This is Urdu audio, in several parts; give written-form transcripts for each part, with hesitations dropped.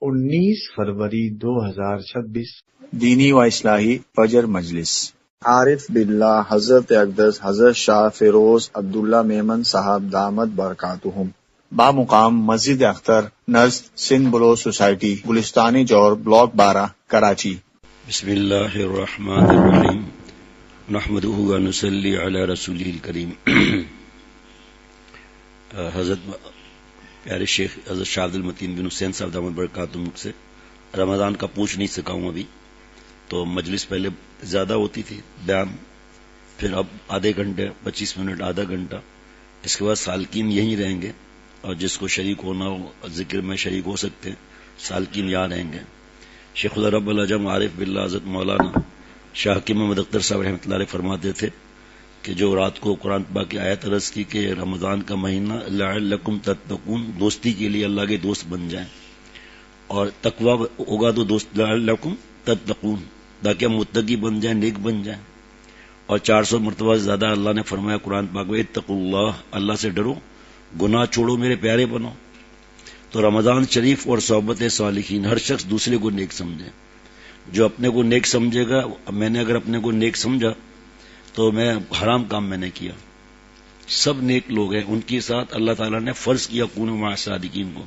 19 فروری 2026 دینی و اصلاحی فجر مجلس۔ عارف باللہ حضرت اقدس حضرت شاہ فیروز عبداللہ میمن صاحب دامت برکاتہم، بامقام مسجد اختر نزد سندھ بلو سوسائٹی، گلستانی جور، بلاک 12، کراچی۔ بسم اللہ الرحمن الرحیم، نحمدہ و نصلی علی رسولہ الکریم۔ حضرت پیارے شیخ حضرت شاہ عبد المتین بن حسین صاحب دامت برکاتہم سے رمضان کا پوچھ نہیں سکا ہوں ابھی، تو مجلس پہلے زیادہ ہوتی تھی بیان، پھر اب آدھے گھنٹے 25 منٹ آدھا گھنٹہ، اس کے بعد سالکین یہیں رہیں گے، اور جس کو شریک ہونا ہو ذکر میں شریک ہو سکتے ہیں، سالکین یہاں رہیں گے۔ شیخ اللہ رب العجم عارف باللہ حضرت مولانا شاہ حکیم محمد اختر صاحب رحمۃ اللہ علیہ فرماتے تھے کہ جو رات کو قرآن پاک کی آیت عرض کی کہ رمضان کا مہینہ لعلکم تتقون، دوستی کے لیے اللہ کے دوست بن جائیں، اور تقوی ہوگا تو دوست لعلکم تتقون، تاکہ ہم متقی بن جائیں، نیک بن جائیں۔ اور 400 مرتبہ سے زیادہ اللہ نے فرمایا قرآن پاک میں اتقوا اللہ، اللہ سے ڈرو، گناہ چھوڑو، میرے پیارے بنو۔ تو رمضان شریف اور صحبت صالحین، ہر شخص دوسرے کو نیک سمجھے، جو اپنے کو نیک سمجھے گا، میں نے اگر اپنے کو نیک سمجھا تو میں حرام کام میں نے کیا۔ سب نیک لوگ ہیں، ان کے ساتھ اللہ تعالیٰ نے فرض کیا کونوا مع الصادقین کو۔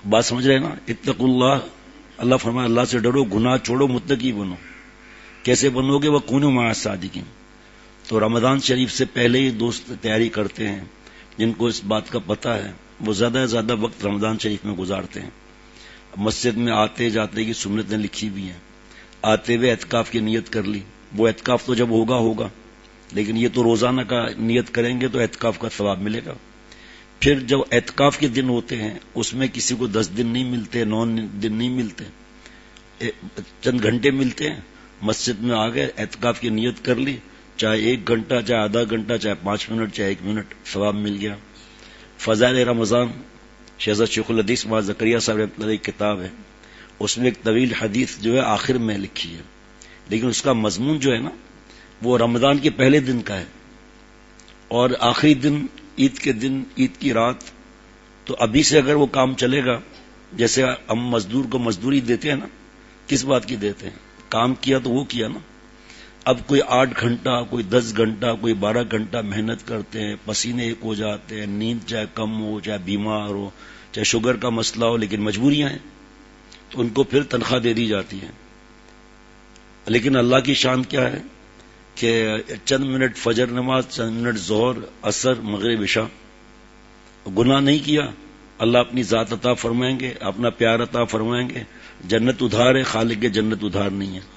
بات سمجھ رہے ہیں نا؟ اتقوا اللہ، اللہ فرمایا اللہ سے ڈرو، گناہ چھوڑو، متقی بنو۔ کیسے بنو گے؟ وَكُونُوا مَعَ الصَّادِقِينَ۔ تو رمضان شریف سے پہلے ہی دوست تیاری کرتے ہیں، جن کو اس بات کا پتہ ہے وہ زیادہ سے زیادہ وقت رمضان شریف میں گزارتے ہیں۔ مسجد میں آتے جاتے کی سنتیں لکھی بھی ہیں، آتے ہوئے اعتکاف کی نیت کر لی، وہ اعتکاف تو جب ہوگا، لیکن یہ تو روزانہ کا نیت کریں گے تو اعتکاف کا ثواب ملے گا۔ پھر جب اعتکاف کے دن ہوتے ہیں اس میں کسی کو 10 دن نہیں ملتے، 9 دن نہیں ملتے، چند گھنٹے ملتے ہیں۔ مسجد میں آ گئے، اعتکاف کی نیت کر لی، چاہے 1 گھنٹہ، چاہے آدھا گھنٹہ، چاہے 5 منٹ، چاہے 1 منٹ، ثواب مل گیا۔ فضائل رمضان شہزاد شیخ الحدیث مولانا زکریا صاحب رحمۃ اللہ کی کتاب ہے، اس میں ایک طویل حدیث جو ہے آخر میں لکھی ہے، لیکن اس کا مضمون جو ہے نا وہ رمضان کے پہلے دن کا ہے، اور آخری دن عید کے دن، عید کی رات۔ تو ابھی سے اگر وہ کام چلے گا، جیسے ہم مزدور کو مزدوری دیتے ہیں نا، کس بات کی دیتے ہیں؟ کام کیا تو وہ کیا نا۔ اب کوئی 8 گھنٹہ، کوئی 10 گھنٹہ، کوئی 12 گھنٹہ محنت کرتے ہیں، پسینے ایک ہو جاتے ہیں، نیند چاہے کم ہو، چاہے بیمار ہو، چاہے شوگر کا مسئلہ ہو، لیکن مجبوریاں ہیں تو ان کو پھر تنخواہ دے دی جاتی ہے۔ لیکن اللہ کی شان کیا ہے کہ چند منٹ فجر نماز، چند منٹ ظہر، عصر، مغرب، عشاء، گناہ نہیں کیا، اللہ اپنی ذات عطا فرمائیں گے، اپنا پیار عطا فرمائیں گے۔ جنت ادھار ہے، خالق کے جنت ادھار نہیں ہے۔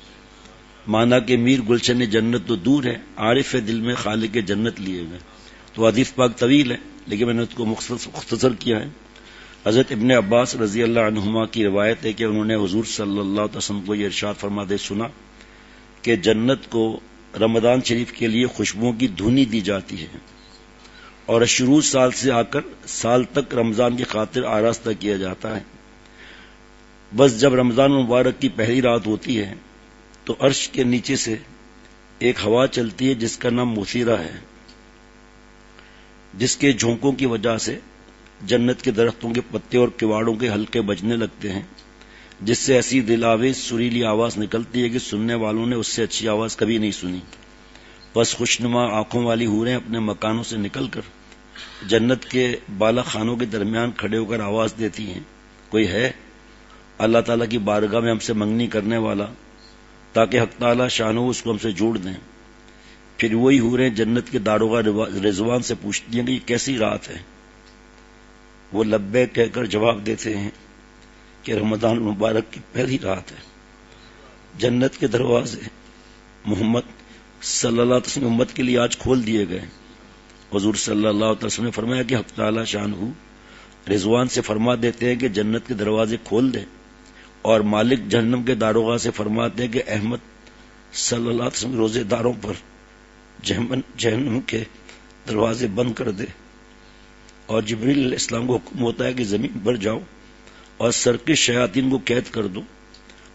مانا کہ میر گلشن جنت تو دور ہے، عارف ہے دل میں خالق کے جنت لیے ہوئے۔ تو حدیث پاک طویل ہے لیکن میں نے اس کو مختصر کیا ہے۔ حضرت ابن عباس رضی اللہ عنہما کی روایت ہے کہ انہوں نے حضور صلی اللہ علیہ وسلم کو یہ ارشاد فرماتے سنا کہ جنت کو رمضان شریف کے لیے خوشبوؤں کی دھنی دی جاتی ہے، اور شروع سال سے آ کر سال تک رمضان کی خاطر آراستہ کیا جاتا ہے۔ بس جب رمضان مبارک کی پہلی رات ہوتی ہے تو عرش کے نیچے سے ایک ہوا چلتی ہے جس کا نام مثیرہ ہے، جس کے جھونکوں کی وجہ سے جنت کے درختوں کے پتے اور کواڑوں کے حلقے بجنے لگتے ہیں، جس سے ایسی دلاویز سریلی آواز نکلتی ہے کہ سننے والوں نے اس سے اچھی آواز کبھی نہیں سنی۔ بس خوشنما آنکھوں والی حوریں اپنے مکانوں سے نکل کر جنت کے بالا خانوں کے درمیان کھڑے ہو کر آواز دیتی ہیں، کوئی ہے اللہ تعالیٰ کی بارگاہ میں ہم سے منگنی کرنے والا، تاکہ حق تعالیٰ شانو اس کو ہم سے جوڑ دیں۔ پھر وہی حوریں جنت کے داروغہ رضوان سے پوچھتی ہیں کہ یہ کیسی رات ہے؟ وہ لبیک کہہ کر جواب دیتے ہیں کہ رمضان مبارک کی پہلی رات ہے۔ جنت کے دروازے محمد صلی اللہ علیہ وسلم امت کے لیے آج کھول دیے گئے۔ حضور صلی اللہ علیہ وسلم نے فرمایا کہ حق تعالیٰ شانہ رضوان سے فرما دیتے ہیں کہ جنت کے دروازے کھول دے، اور مالک جہنم کے داروغہ سے فرماتے ہیں کہ احمد صلی اللہ علیہ وسلم روزے داروں پر جہنم کے دروازے بند کر دے، اور جبریل علیہ السلام کو حکم ہوتا ہے کہ زمین پر جاؤ اور سرکش شیاطین کو قید کر دو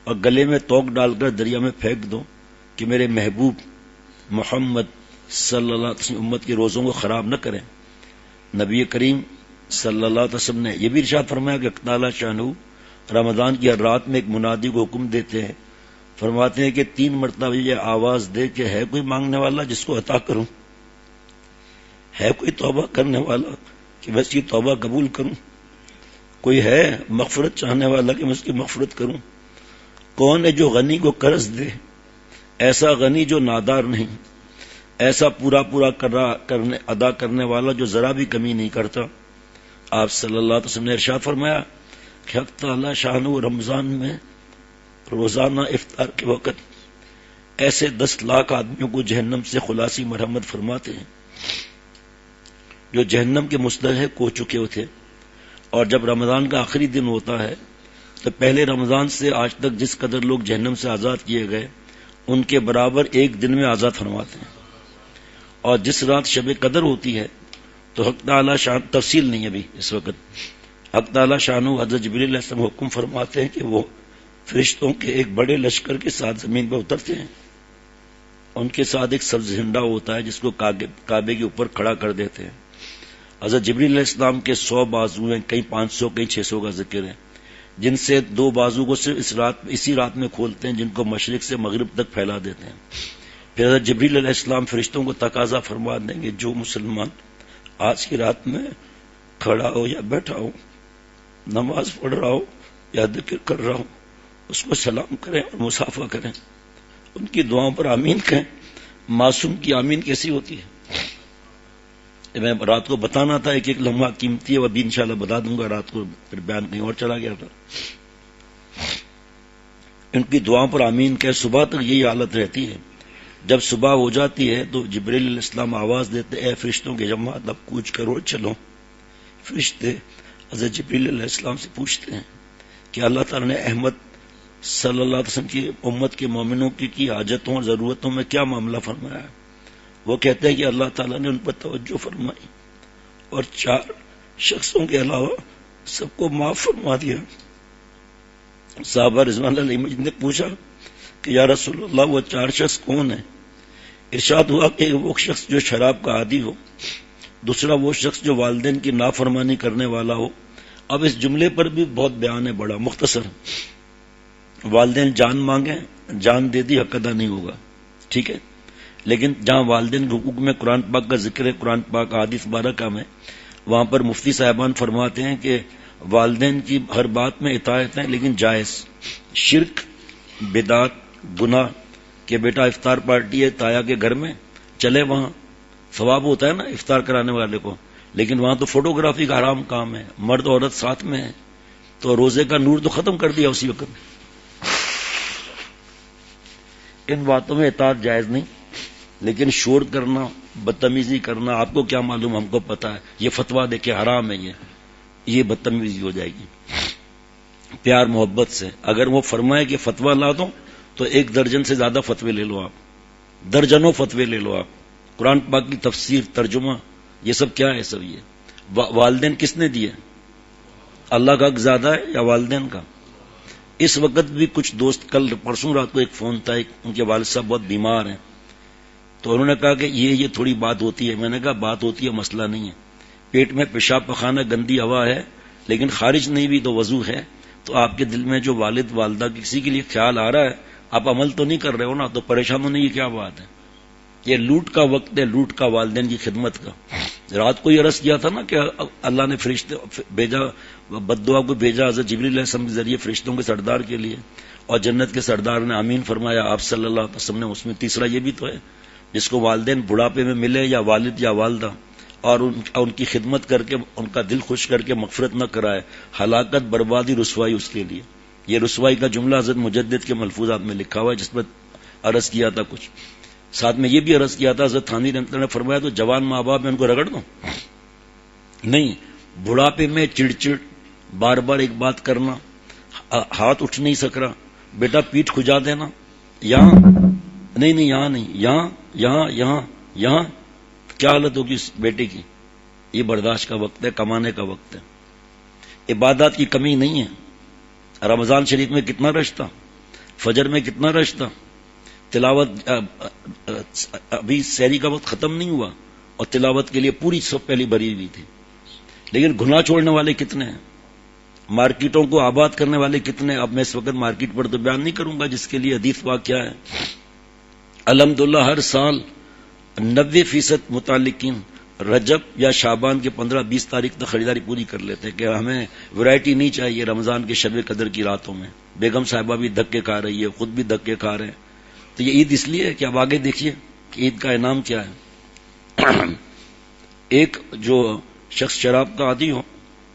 اور گلے میں توق ڈال کر دریا میں پھینک دو کہ میرے محبوب محمد صلی اللہ علیہ وسلم امت کے روزوں کو خراب نہ کریں۔ نبی کریم صلی اللہ علیہ وسلم نے یہ بھی ارشاد فرمایا کہ تعالیٰ شانہ رمضان کی ہر رات میں ایک منادی کو حکم دیتے ہیں، فرماتے ہیں کہ 3 مرتبہ یہ آواز دے کہ ہے کوئی مانگنے والا جس کو عطا کروں، ہے کوئی توبہ کرنے والا کہ میں اس کی توبہ قبول کروں، کوئی ہے مغفرت چاہنے والا کہ میں اس کی مغفرت کروں، کون ہے جو غنی کو قرض دے، ایسا غنی جو نادار نہیں، ایسا پورا ادا کرنے والا جو ذرا بھی کمی نہیں کرتا۔ آپ صلی اللہ علیہ وسلم نے ارشاد فرمایا کہ حق تعالی شان رمضان میں روزانہ افطار کے وقت ایسے 10 لاکھ آدمیوں کو جہنم سے خلاصی مرحمت فرماتے ہیں جو جہنم کے مستحق ہو چکے ہوتے، اور جب رمضان کا آخری دن ہوتا ہے تو پہلے رمضان سے آج تک جس قدر لوگ جہنم سے آزاد کیے گئے ان کے برابر ایک دن میں آزاد فرماتے ہیں۔ اور جس رات شب قدر ہوتی ہے تو حق تعالی شان، تفصیل نہیں ابھی اس وقت، حق تعالی شان حضرت جبریل علیہ السلام حکم فرماتے ہیں کہ وہ فرشتوں کے ایک بڑے لشکر کے ساتھ زمین پر اترتے ہیں، ان کے ساتھ ایک سبز جھنڈا ہوتا ہے جس کو کعبے کے اوپر کھڑا کر دیتے ہیں۔ حضرت جبریل علیہ السلام کے 100 بازو ہیں، کئی 500 کئی 600 کا ذکر ہے، جن سے 2 بازو کو صرف اسی رات میں کھولتے ہیں، جن کو مشرق سے مغرب تک پھیلا دیتے ہیں۔ پھر حضرت جبریل علیہ السلام فرشتوں کو تقاضا فرما دیں گے جو مسلمان آج کی رات میں کھڑا ہو یا بیٹھا ہو، نماز پڑھ رہا ہو یا ذکر کر رہا ہو، اس کو سلام کریں اور مصافحہ کریں، ان کی دعاؤں پر آمین کہیں۔ معصوم کی آمین کیسی ہوتی ہے؟ میں رات کو بتانا تھا، ایک لمحہ قیمتی ہے، وہ ابھی انشاءاللہ بتا دوں گا، رات کو پھر بیان کہیں اور چلا گیا تھا۔ ان کی دعاؤں پر آمین کہے، صبح تک یہی حالت رہتی ہے۔ جب صبح ہو جاتی ہے تو جبریل علیہ السلام آواز دیتے، اے فرشتوں کی جماعت اب کوچ کرو چلو۔ فرشتے حضرت جبریل علیہ السلام سے پوچھتے ہیں کہ اللہ تعالیٰ نے احمد صلی اللہ علیہ وسلم کی امت کے مومنوں کی حاجتوں اور ضرورتوں میں کیا معاملہ فرمایا ہے؟ وہ کہتے ہیں کہ اللہ تعالیٰ نے ان پر توجہ فرمائی اور 4 شخصوں کے علاوہ سب کو معاف فرما دیا۔ صحابہ رضوان اللہ علیہ نے پوچھا کہ یا رسول اللہ وہ 4 شخص کون ہیں؟ ارشاد ہوا کہ وہ شخص جو شراب کا عادی ہو، دوسرا وہ شخص جو والدین کی نافرمانی کرنے والا ہو۔ اب اس جملے پر بھی بہت بیان ہے، بڑا مختصر۔ والدین جان مانگیں، جان دے دی، حق ادا نہیں ہوگا، ٹھیک ہے، لیکن جہاں والدین کے حقوق میں قرآن پاک کا ذکر ہے، قرآن پاک حدیث مبارکہ میں، وہاں پر مفتی صاحبان فرماتے ہیں کہ والدین کی ہر بات میں اطاعت ہے لیکن جائز، شرک، بدعت، گناہ کہ بیٹا افطار پارٹی ہے تایا کے گھر میں، چلے وہاں ثواب ہوتا ہے نا افطار کرانے والے کو، لیکن وہاں تو فوٹوگرافی کا حرام کام ہے، مرد عورت ساتھ میں ہے، تو روزے کا نور تو ختم کر دیا اسی وقت۔ ان باتوں میں اطاعت جائز نہیں، لیکن شور کرنا، بدتمیزی کرنا، آپ کو کیا معلوم، ہم کو پتا ہے، یہ فتویٰ دے کے حرام ہے، یہ بدتمیزی ہو جائے گی۔ پیار محبت سے اگر وہ فرمائے کہ فتویٰ لا دو تو 1 درجن سے زیادہ فتوے لے لو، آپ درجنوں فتوے لے لو، آپ قرآن پاک کی تفسیر، ترجمہ، یہ سب کیا ہے؟ سب یہ والدین کس نے دیے؟ اللہ کا حق زیادہ ہے یا والدین کا؟ اس وقت بھی کچھ دوست، کل پرسوں رات کو ایک فون تھا، ان کے والد صاحب بہت بیمار ہیں، تو انہوں نے کہا کہ یہ تھوڑی بات ہوتی ہے۔ میں نے کہا بات ہوتی ہے، مسئلہ نہیں ہے، پیٹ میں پیشاب پخانہ، گندی ہوا ہے لیکن خارج نہیں بھی تو وضو ہے، تو آپ کے دل میں جو والد والدہ کسی کے لیے خیال آ رہا ہے، آپ عمل تو نہیں کر رہے ہو نا، تو پریشان ہونے کی کیا بات ہے؟ یہ لوٹ کا وقت ہے، لوٹ کا، والدین کی خدمت کا۔ رات کو یہ عرض کیا تھا نا کہ اللہ نے فرشتے بھیجا، بد دعا کو بھیجا حضرت جبریل علیہ السلام کے ذریعے فرشتوں کے سردار کے لیے، اور جنت کے سردار نے آمین فرمایا، آپ صلی اللہ علیہ وسلم نے اس میں تیسرا یہ بھی تو ہے، جس کو والدین بڑھاپے میں ملے یا والد یا والدہ، اور ان کی خدمت کر کے ان کا دل خوش کر کے مغفرت نہ کرائے، ہلاکت، بربادی، رسوائی اس کے لیے۔ یہ رسوائی کا جملہ حضرت مجدد کے ملفوظات میں لکھا ہوا ہے، جس پر عرض کیا تھا کچھ، ساتھ میں یہ بھی عرض کیا تھا، حضرت تھانوی رحمۃ اللہ نے فرمایا تو جوان ماں باپ میں ان کو رگڑ دو نہیں، بڑھاپے میں چڑچڑ، بار بار ایک بات کرنا، ہاتھ اٹھ نہیں سک رہا، بیٹا پیٹھ کھجا دینا، یہاں نہیں، یہاں نہیں، یہاں کیا حالت ہوگی اس بیٹے کی؟ یہ برداشت کا وقت ہے، کمانے کا وقت ہے۔ عبادات کی کمی نہیں ہے، رمضان شریف میں کتنا رش تھا، فجر میں کتنا رش تھا، تلاوت، ابھی سحری کا وقت ختم نہیں ہوا اور تلاوت کے لیے پوری صف پہلی بھری ہوئی تھی، لیکن گناہ چھوڑنے والے کتنے ہیں؟ مارکیٹوں کو آباد کرنے والے کتنے؟ اب میں اس وقت مارکیٹ پر تو بیان نہیں کروں گا جس کے لیے حدیث واقعہ ہے. الحمدللہ ہر سال 90% متعلقین رجب یا شعبان کے 15-20 تاریخ تک خریداری پوری کر لیتے ہیں کہ ہمیں ورائٹی نہیں چاہیے رمضان کے شب قدر کی راتوں میں. بیگم صاحبہ بھی دھکے کھا رہی ہے، خود بھی دھکے کھا رہے ہیں. تو یہ عید اس لیے ہے کہ اب آگے دیکھیے کہ عید کا انعام کیا ہے. ایک جو شخص شراب کا عادی ہو،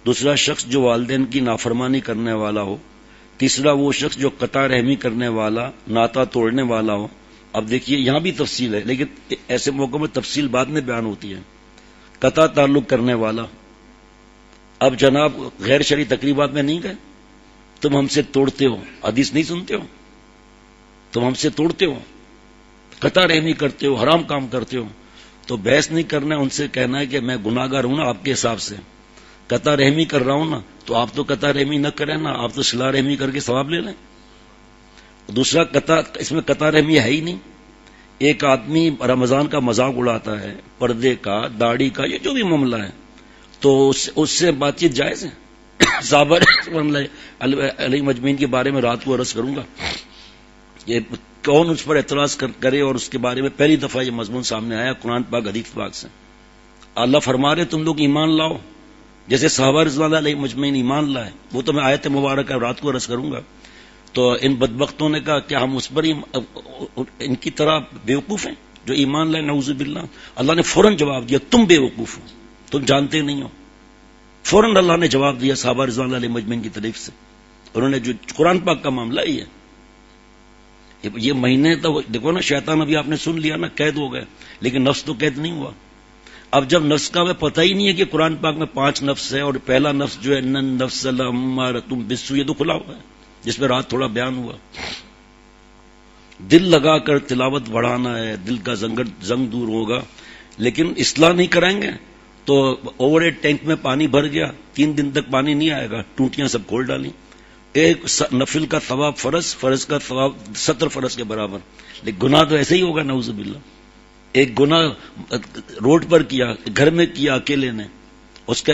دوسرا شخص جو والدین کی نافرمانی کرنے والا ہو، تیسرا وہ شخص جو قطع رحمی کرنے والا، ناتا توڑنے والا ہو. اب دیکھیے یہاں بھی تفصیل ہے، لیکن ایسے موقع میں تفصیل بعد میں بیان ہوتی ہے. قطع تعلق کرنے والا، اب جناب غیر شرعی تقریبات میں نہیں گئے، تم ہم سے توڑتے ہو، حدیث نہیں سنتے ہو، تم ہم سے توڑتے ہو، قطع رحمی کرتے ہو، حرام کام کرتے ہو. تو بحث نہیں کرنا ہے، ان سے کہنا ہے کہ میں گناہگار ہوں نا آپ کے حساب سے، قطع رحمی کر رہا ہوں نا، تو آپ تو قطع رحمی نہ کریں نا، آپ تو صلہ رحمی کر کے ثواب لے لیں. دوسرا اس میں قطع رحمی ہے ہی نہیں. ایک آدمی رمضان کا مذاق اڑاتا ہے، پردے کا، داڑھی کا، یہ جو بھی معاملہ ہے، تو اس سے بات چیت جائز ہے. صحابہ علی مجمعین کے بارے میں رات کو عرض کروں گا، یہ کون اس پر اعتراض کرے، اور اس کے بارے میں پہلی دفعہ یہ مضمون سامنے آیا قرآن پاک حدیث پاک سے. اللہ فرما رہے تم لوگ ایمان لاؤ، جیسے صحابہ رضوان اللہ علیہ مجمعین ایمان لائے. وہ تو میں آیت مبارکہ رات کو عرض کروں گا. تو ان بدبختوں نے کہا کہ ہم اس پر ان کی طرح بیوقوف ہیں جو ایمان لائے، نعوذ باللہ. اللہ نے فوراً جواب دیا تم بیوقوف ہو، تم جانتے نہیں ہو. فوراً اللہ نے جواب دیا صحابہ رضوان اللہ علیہ مجمعین کی طرف سے. انہوں نے جو قرآن پاک کا معاملہ ہی ہے، یہ مہینے تو دیکھو نا، شیطان ابھی آپ نے سن لیا نا، قید ہو گئے، لیکن نفس تو قید نہیں ہوا. اب جب نفس کا ہمیں پتہ ہی نہیں ہے کہ قرآن پاک میں 5 نفس ہے، اور پہلا نفس جو ہے نفس الامارۃ بالسوء، یہ تو کھلا ہوا ہے جس میں رات تھوڑا بیان ہوا. دل لگا کر تلاوت بڑھانا ہے، دل کا زنگ دور ہوگا. لیکن اصلاح نہیں کرائیں گے تو اوور ایڈ ٹینک میں پانی بھر گیا، 3 دن تک پانی نہیں آئے گا، ٹوٹیاں سب کھول ڈالی. ایک نفل کا ثواب فرض کا ثواب 70 فرض کے برابر. لیکن گناہ تو ایسے ہی ہوگا نعوذ باللہ. ایک گناہ روڈ پر کیا، گھر میں کیا اکیلے نے، اس کا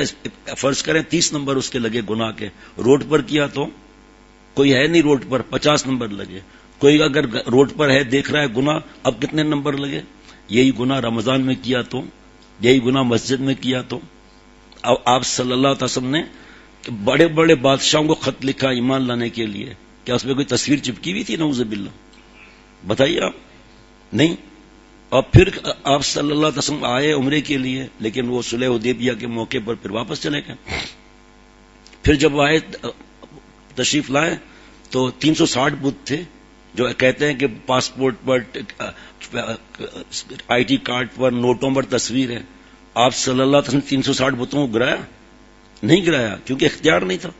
فرض کریں 30 نمبر اس کے لگے گناہ کے. روڈ پر کیا تو کوئی ہے نہیں روڈ پر، 50 نمبر لگے. کوئی اگر روڈ پر ہے دیکھ رہا ہے گناہ، اب کتنے نمبر لگے. یہی گناہ رمضان میں کیا تو، یہی گناہ مسجد میں کیا تو. اب آپ صلی اللہ علیہ وسلم نے بڑے بڑے بادشاہوں کو خط لکھا ایمان لانے کے لیے، کیا اس میں کوئی تصویر چپکی ہوئی تھی نعوذ باللہ؟ بتائیے آپ. نہیں. اور پھر آپ صلی اللہ علیہ وسلم آئے عمرے کے لیے، لیکن وہ صلح حدیبیہ کے موقع پر پھر واپس چلے گئے. پھر جب آئے تشریف لائے تو 360 بت تھے جو کہتے ہیں کہ پاسپورٹ پر، آئی ٹی کارڈ پر، نوٹوں پر تصویر ہے. آپ صلی اللہ علیہ وسلم 360 بتوں کو گرایا نہیں، گرایا کیونکہ اختیار نہیں تھا.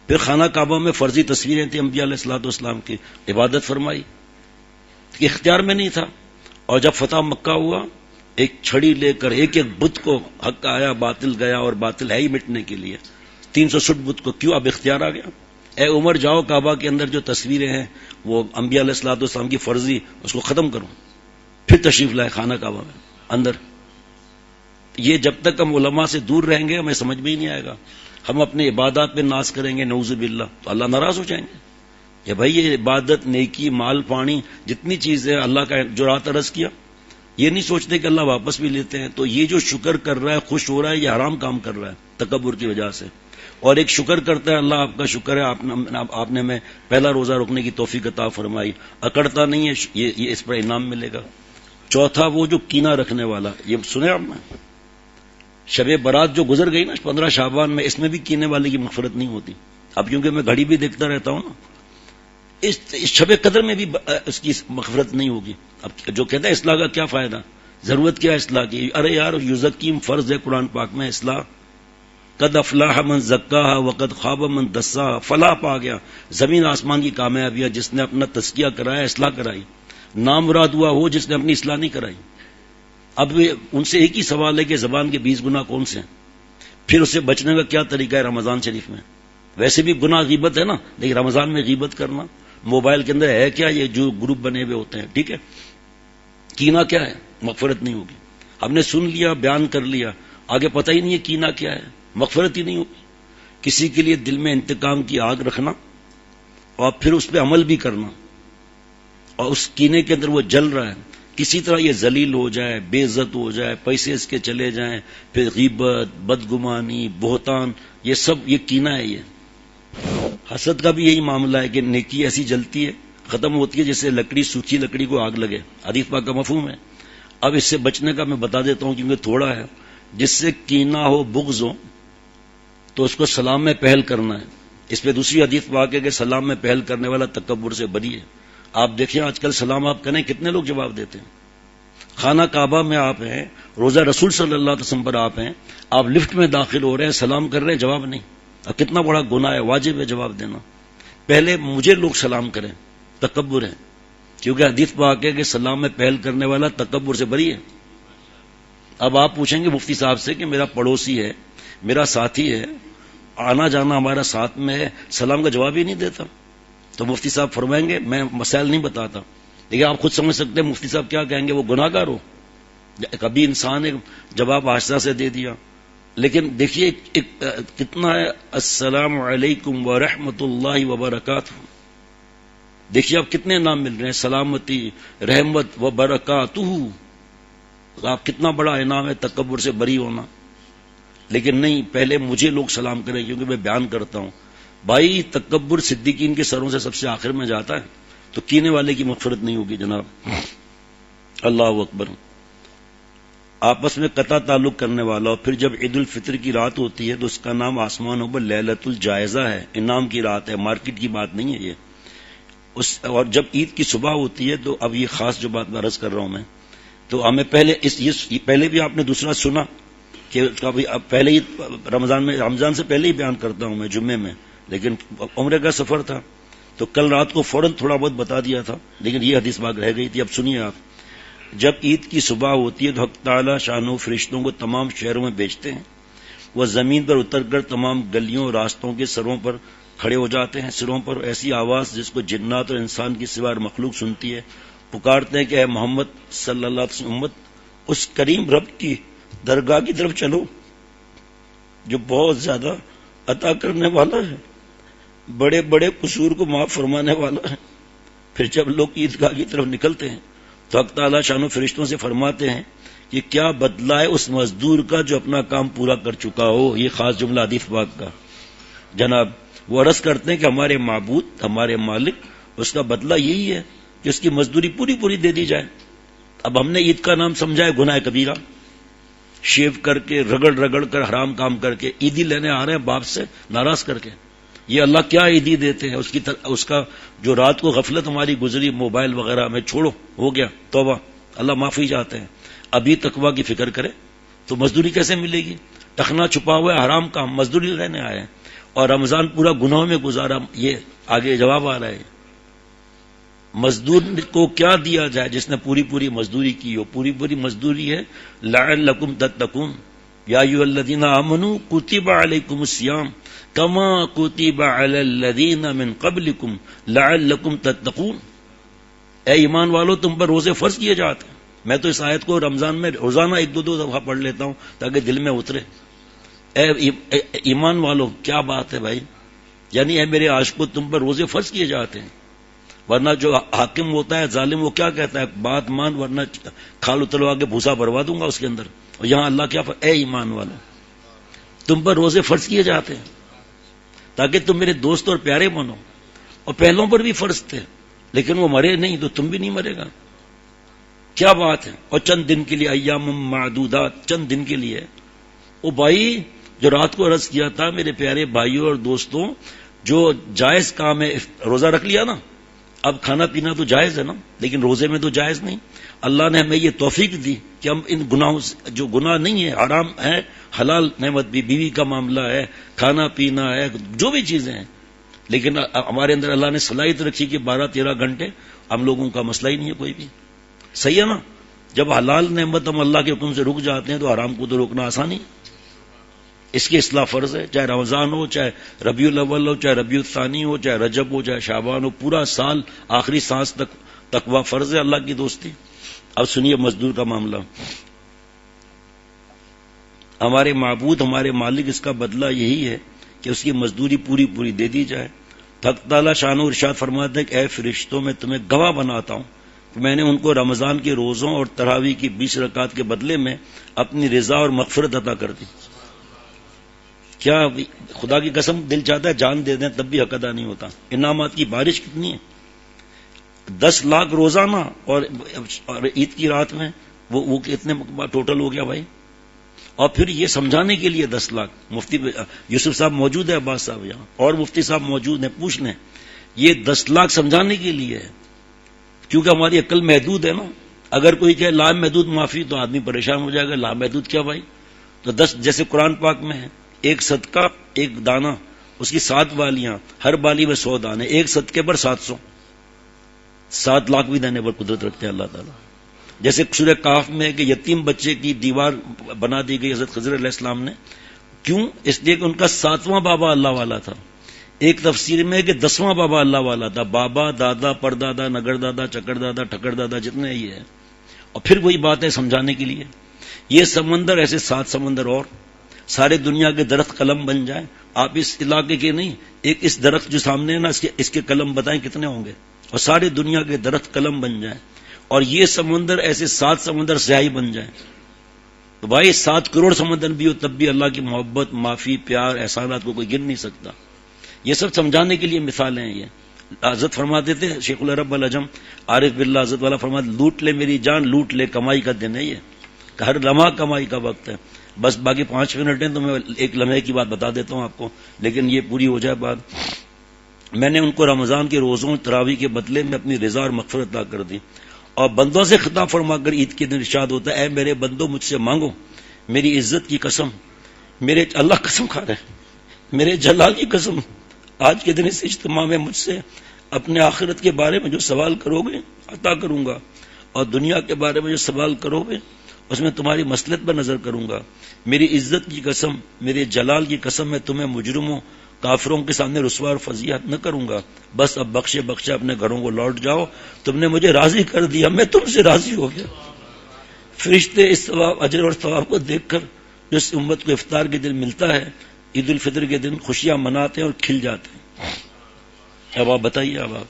پھر خانہ کعبہ میں فرضی تصویریں تھیں انبیاء علیہ الصلوۃ والسلام کی، عبادت فرمائی، اختیار میں نہیں تھا. اور جب فتح مکہ ہوا، ایک چھڑی لے کر ایک ایک بت کو، حق آیا باطل گیا، اور باطل ہے ہی مٹنے کے لیے. 360 بت کو کیوں؟ اب اختیار آ گیا. اے عمر جاؤ کعبہ کے اندر جو تصویریں ہیں وہ انبیاء علیہ الصلوۃ والسلام کی فرضی، اس کو ختم کرو. پھر تشریف لائے خانہ کعبہ میں اندر. یہ جب تک ہم علماء سے دور رہیں گے ہمیں سمجھ میں ہی نہیں آئے گا. ہم اپنے عبادات پہ ناز کریں گے نعوذ باللہ تو اللہ ناراض ہو جائیں گے. کہ بھائی یہ عبادت، نیکی، مال پانی، جتنی چیزیں اللہ کا جو رات عرض کیا، یہ نہیں سوچتے کہ اللہ واپس بھی لیتے ہیں. تو یہ جو شکر کر رہا ہے، خوش ہو رہا ہے، یہ حرام کام کر رہا ہے تکبر کی وجہ سے. اور ایک شکر کرتا ہے، اللہ آپ کا شکر ہے، آپ نے میں پہلا روزہ رکنے کی توفیق عطا فرمائی، اکڑتا نہیں ہے، یہ اس پر انعام ملے گا. چوتھا وہ جو کینہ رکھنے والا، یہ سنے آپ نے شب برات جو گزر گئی نا 15 شعبان میں، اس میں بھی کینے والے کی مغفرت نہیں ہوتی. اب کیونکہ میں گھڑی بھی دیکھتا رہتا ہوں نا، اس شب قدر میں بھی اس کی مغفرت نہیں ہوگی. اب جو کہتا ہے اصلاح کا کیا فائدہ، ضرورت کیا اصلاح کی؟ ارے یار یزکیم فرض ہے قرآن پاک میں اصلاح. قد افلاح من زکاہا وقد خواب من دساہا. فلاح پا گیا، زمین آسمان کی کامیابی جس نے اپنا تزکیہ کرایا، اصلاح کرائی. نامراد ہوا ہو جس نے اپنی اصلاح نہیں کرائی. اب ان سے ایک ہی سوال ہے کہ زبان کے 20 گناہ کون سے ہیں؟ پھر اسے بچنے کا کیا طریقہ ہے رمضان شریف میں؟ ویسے بھی گناہ غیبت ہے نا، لیکن رمضان میں غیبت کرنا. موبائل کے اندر ہے کیا؟ یہ جو گروپ بنے ہوئے ہوتے ہیں، ٹھیک ہے. کینہ کیا ہے؟ مغفرت نہیں ہوگی. ہم نے سن لیا، بیان کر لیا، آگے پتہ ہی نہیں ہے کینہ کیا ہے، مغفرت ہی نہیں ہوگی. کسی کے لیے دل میں انتقام کی آگ رکھنا اور پھر اس پہ عمل بھی کرنا، اور اس کینے کے اندر وہ جل رہا ہے، کسی طرح یہ ذلیل ہو جائے، بے عزت ہو جائے، پیسے اس کے چلے جائیں، پھر غیبت، بدگمانی، بہتان، یہ سب یہ کینہ ہے۔ یہ حسد کا بھی یہی معاملہ ہے کہ نیکی ایسی جلتی ہے، ختم ہوتی ہے جیسے لکڑی، سوکھی لکڑی کو آگ لگے، حدیث پاک کا مفہوم ہے۔ اب اس سے بچنے کا میں بتا دیتا ہوں کیونکہ تھوڑا ہے۔ جس سے کینہ ہو، بغض ہو، تو اس کو سلام میں پہل کرنا ہے۔ اس پہ دوسری حدیث پاک ہے کہ سلام میں پہل کرنے والا تکبر سے بری ہے۔ آپ دیکھیں آج کل سلام آپ کریں کتنے لوگ جواب دیتے ہیں۔ خانہ کعبہ میں آپ ہیں، روزہ رسول صلی اللہ علیہ وسلم پر آپ ہیں، آپ لفٹ میں داخل ہو رہے ہیں، سلام کر رہے ہیں، جواب نہیں۔ اب کتنا بڑا گناہ ہے، واجب ہے جواب دینا۔ پہلے مجھے لوگ سلام کریں، تکبر ہے، کیونکہ حدیث پاک ہے کہ سلام میں پہل کرنے والا تکبر سے بری ہے۔ اب آپ پوچھیں گے مفتی صاحب سے کہ میرا پڑوسی ہے، میرا ساتھی ہے، آنا جانا ہمارا ساتھ میں ہے، سلام کا جواب ہی نہیں دیتا، تو مفتی صاحب فرمائیں گے میں مسائل نہیں بتاتا، لیکن آپ خود سمجھ سکتے ہیں مفتی صاحب کیا کہیں گے، وہ گناہ گار ہو۔ کبھی انسان نے جواب آہستہ سے دے دیا، لیکن دیکھیے کتنا ہے، السلام علیکم ورحمۃ اللہ وبرکاتہ۔ دیکھیے آپ کتنے نام مل رہے ہیں، سلامتی، رحمت و برکاتہ۔ آپ کتنا بڑا انعام ہے تکبر سے بری ہونا۔ لیکن نہیں، پہلے مجھے لوگ سلام کریں کیونکہ میں بیان کرتا ہوں۔ بھائی تکبر صدیقین کے سروں سے سب سے آخر میں جاتا ہے، تو کینے والے کی مغفرت نہیں ہوگی جناب۔ اللہ اکبر۔ آپس میں قطع تعلق کرنے والا، اور پھر جب عید الفطر کی رات ہوتی ہے تو اس کا نام آسمانوں پر لیلۃ الجائزہ ہے، انعام کی رات ہے، مارکیٹ کی بات نہیں ہے یہ۔ اور جب عید کی صبح ہوتی ہے تو اب یہ خاص جو بات میں عرض کر رہا ہوں میں، تو ہمیں پہلے بھی آپ نے دوسرا سنا کہ پہلے ہی رمضان سے پہلے ہی بیان کرتا ہوں میں جمعے میں، لیکن عمرے کا سفر تھا تو کل رات کو فوراً تھوڑا بہت بتا دیا تھا، لیکن یہ حدیث پاک رہ گئی تھی۔ اب سنیے آپ، جب عید کی صبح ہوتی ہے تو حق تعالی شانو فرشتوں کو تمام شہروں میں بھیجتے ہیں، وہ زمین پر اتر کر تمام گلیوں اور راستوں کے سروں پر کھڑے ہو جاتے ہیں، سروں پر ایسی آواز جس کو جنات اور انسان کی سوا مخلوق سنتی ہے، پکارتے ہیں کہ اے محمد صلی اللہ علیہ وسلم امت، اس کریم رب کی درگاہ کی طرف چلو جو بہت زیادہ عطا کرنے والا ہے، بڑے بڑے قصور کو معاف فرمانے والا ہے۔ پھر جب لوگ عیدگاہ کی طرف نکلتے ہیں تو حق تعالیٰ شان و فرشتوں سے فرماتے ہیں کہ کیا بدلہ ہے اس مزدور کا جو اپنا کام پورا کر چکا ہو۔ یہ خاص جملہ حدیث پاک کا جناب۔ وہ عرض کرتے ہیں کہ ہمارے معبود، ہمارے مالک، اس کا بدلہ یہی ہے کہ اس کی مزدوری پوری پوری دے دی جائے۔ اب ہم نے عید کا نام سمجھا ہے گناہ کبیرہ، شیو کر کے رگڑ کر حرام کام کر کے عیدی لینے آ رہے ہیں باپ سے ناراض کر کے، یہ اللہ کیا عیدی دیتے ہیں؟ اس کا جو رات کو غفلت ہماری گزری موبائل وغیرہ میں، چھوڑو، ہو گیا، توبہ، اللہ معافی چاہتے ہیں۔ ابھی تقویٰ کی فکر کرے تو مزدوری کیسے ملے گی؟ ٹخنا چھپا ہوا ہے، حرام کام، مزدوری لینے آئے ہیں، اور رمضان پورا گناہوں میں گزارا۔ یہ آگے جواب آ رہا ہے، مزدور کو کیا دیا جائے جس نے پوری پوری مزدوری کی ہو؟ پوری پوری مزدوری ہے لعلکم تتقون، یا ایھا الذین آمنوا کتب علیکم الصیام کما کتب علی الذین من قبلکم لعلکم تتقون۔ اے ایمان والو، تم پر روزے فرض کیے جاتے ہیں۔ میں تو اس آیت کو رمضان میں روزانہ 1-2 دفعہ پڑھ لیتا ہوں تاکہ دل میں اترے۔ اے ایمان والو، کیا بات ہے بھائی، یعنی اے میرے عاشقو، تم پر روزے فرض کیے جاتے ہیں، ورنہ جو حاکم ہوتا ہے ظالم، وہ کیا کہتا ہے، بات مان ورنہ کھال اتروا کے بھوسا بھروا دوں گا اس کے اندر۔ اور یہاں اللہ کیا اے ایمان والو، تم پر روزے فرض کیے جاتے ہیں تاکہ تم میرے دوست اور پیارے بنو۔ اور پہلوں پر بھی فرض تھے لیکن وہ مرے نہیں، تو تم بھی نہیں مرے گا۔ کیا بات ہے۔ اور چند دن کے لیے، ایام معدودات، چند دن کے لیے۔ او بھائی، جو رات کو عرض کیا تھا میرے پیارے بھائیوں اور دوستوں، جو جائز کام ہے، روزہ رکھ لیا نا، اب کھانا پینا تو جائز ہے نا، لیکن روزے میں تو جائز نہیں۔ اللہ نے ہمیں یہ توفیق دی کہ ہم ان گناہوں سے، جو گناہ نہیں ہے، حرام ہے، حلال نعمت بھی، بیوی کا معاملہ ہے، کھانا پینا ہے، جو بھی چیزیں ہیں، لیکن ہمارے اندر اللہ نے صلاحیت رکھی کہ 12-13 گھنٹے ہم لوگوں کا مسئلہ ہی نہیں ہے کوئی بھی۔ صحیح ہے نا؟ جب حلال نعمت ہم اللہ کے حکم سے رک جاتے ہیں تو حرام کو تو روکنا آسان ہے۔ اس کی اصلاح فرض ہے، چاہے رمضان ہو، چاہے ربیع الاول ہو، چاہے ربیع الثانی ہو، چاہے رجب ہو، چاہے شعبان ہو، پورا سال آخری سانس تک تقویٰ فرض ہے، اللہ کی دوستی۔ اب سنیے مزدور کا معاملہ۔ ہمارے معبود، ہمارے مالک، اس کا بدلہ یہی ہے کہ اس کی مزدوری پوری پوری دے دی جائے. حق تعالیٰ شان و ارشاد فرماتے ہیں کہ اے فرشتوں میں تمہیں گواہ بناتا ہوں کہ میں نے ان کو رمضان کے روزوں اور تراویح کی 20 رکعات کے بدلے میں اپنی رضا اور مغفرت عطا کر دی. کیا خدا کی قسم دل چاہتا ہے جان دے دیں تب بھی حق ادا نہیں ہوتا. انعامات کی بارش کتنی ہے، 10 لاکھ روزانہ، اور عید کی رات میں وہ کتنے ٹوٹل ہو گیا بھائی. اور پھر یہ سمجھانے کے لیے 10 لاکھ. مفتی یوسف صاحب موجود ہے، عباس صاحب یہاں، اور مفتی صاحب موجود ہیں، پوچھ لیں. یہ 10 لاکھ سمجھانے کے لیے ہے، کیونکہ ہماری عقل محدود ہے نا. اگر کوئی کہے لامحدود معافی تو آدمی پریشان ہو جائے گا. لامحدود کیا بھائی؟ تو 10 جیسے قرآن پاک میں ہے، ایک صدقہ ایک دانہ، اس کی 7 بالیاں، ہر بالی میں 100 دانے، ایک صدقے پر 700، 7 لاکھ بھی دینے پر قدرت رکھتے ہیں اللہ تعالیٰ. جیسے سورہ کہف میں ہے کہ یتیم بچے کی دیوار بنا دی گئی حضرت خضر علیہ السلام نے. کیوں؟ اس لیے کہ ان کا 7واں بابا اللہ والا تھا. ایک تفسیر میں ہے کہ 10واں بابا اللہ والا تھا. بابا، دادا، پردادا، نگر دادا، چکر دادا، ٹھکر دادا، جتنے یہ ہے. اور پھر وہی بات ہے سمجھانے کے لیے. یہ سمندر ایسے 7 سمندر اور سارے دنیا کے درخت قلم بن جائیں. آپ اس علاقے کے نہیں، ایک اس درخت جو سامنے ہے نا، اس کے قلم بتائیں کتنے ہوں گے. اور سارے دنیا کے درخت قلم بن جائیں، اور یہ سمندر ایسے 7 سمندر سیاہی بن جائیں. تو بھائی 7 کروڑ سمندر بھی ہو تب بھی اللہ کی محبت، معافی، پیار، احسانات کو کوئی گن نہیں سکتا. یہ سب سمجھانے کے لیے مثالیں ہیں. یہ حضرت فرماتے تھے شیخ العرب العجم عارف باللہ حضرت والا فرماتے، لوٹ لے میری جان لوٹ لے، کمائی کا دن ہے یہ، ہر لمحہ کمائی کا وقت ہے. بس باقی 5 منٹ ہیں تو میں ایک لمحے کی بات بتا دیتا ہوں آپ کو، لیکن یہ پوری ہو جائے بات. میں نے ان کو رمضان کے روزوں تراویح کے بدلے میں اپنی رضا اور مغفرت عطا کر دی. اور بندوں سے خطاب فرما کر عید کے دن ارشاد ہوتا ہے، اے میرے بندوں مجھ سے مانگو، میری عزت کی قسم، میرے اللہ قسم کھا رہے، میرے جلال کی قسم، آج کے دن اس اجتماع میں مجھ سے اپنے آخرت کے بارے میں جو سوال کرو گے عطا کروں گا، اور دنیا کے بارے میں جو سوال کرو گے اس میں تمہاری مصلحت پر نظر کروں گا. میری عزت کی قسم، میرے جلال کی قسم، میں تمہیں مجرموں کافروں کے سامنے رسوا اور فضیحت نہ کروں گا. بس اب بخشے بخشے اپنے گھروں کو لوٹ جاؤ، تم نے مجھے راضی کر دیا، میں تم سے راضی ہو گیا. فرشتے اس ثواب، اجر اور ثواب کو دیکھ کر جو اس امت کو افطار کے دن ملتا ہے، عید الفطر کے دن خوشیاں مناتے ہیں اور کھل جاتے ہیں. اب آپ بتائیے، اب آپ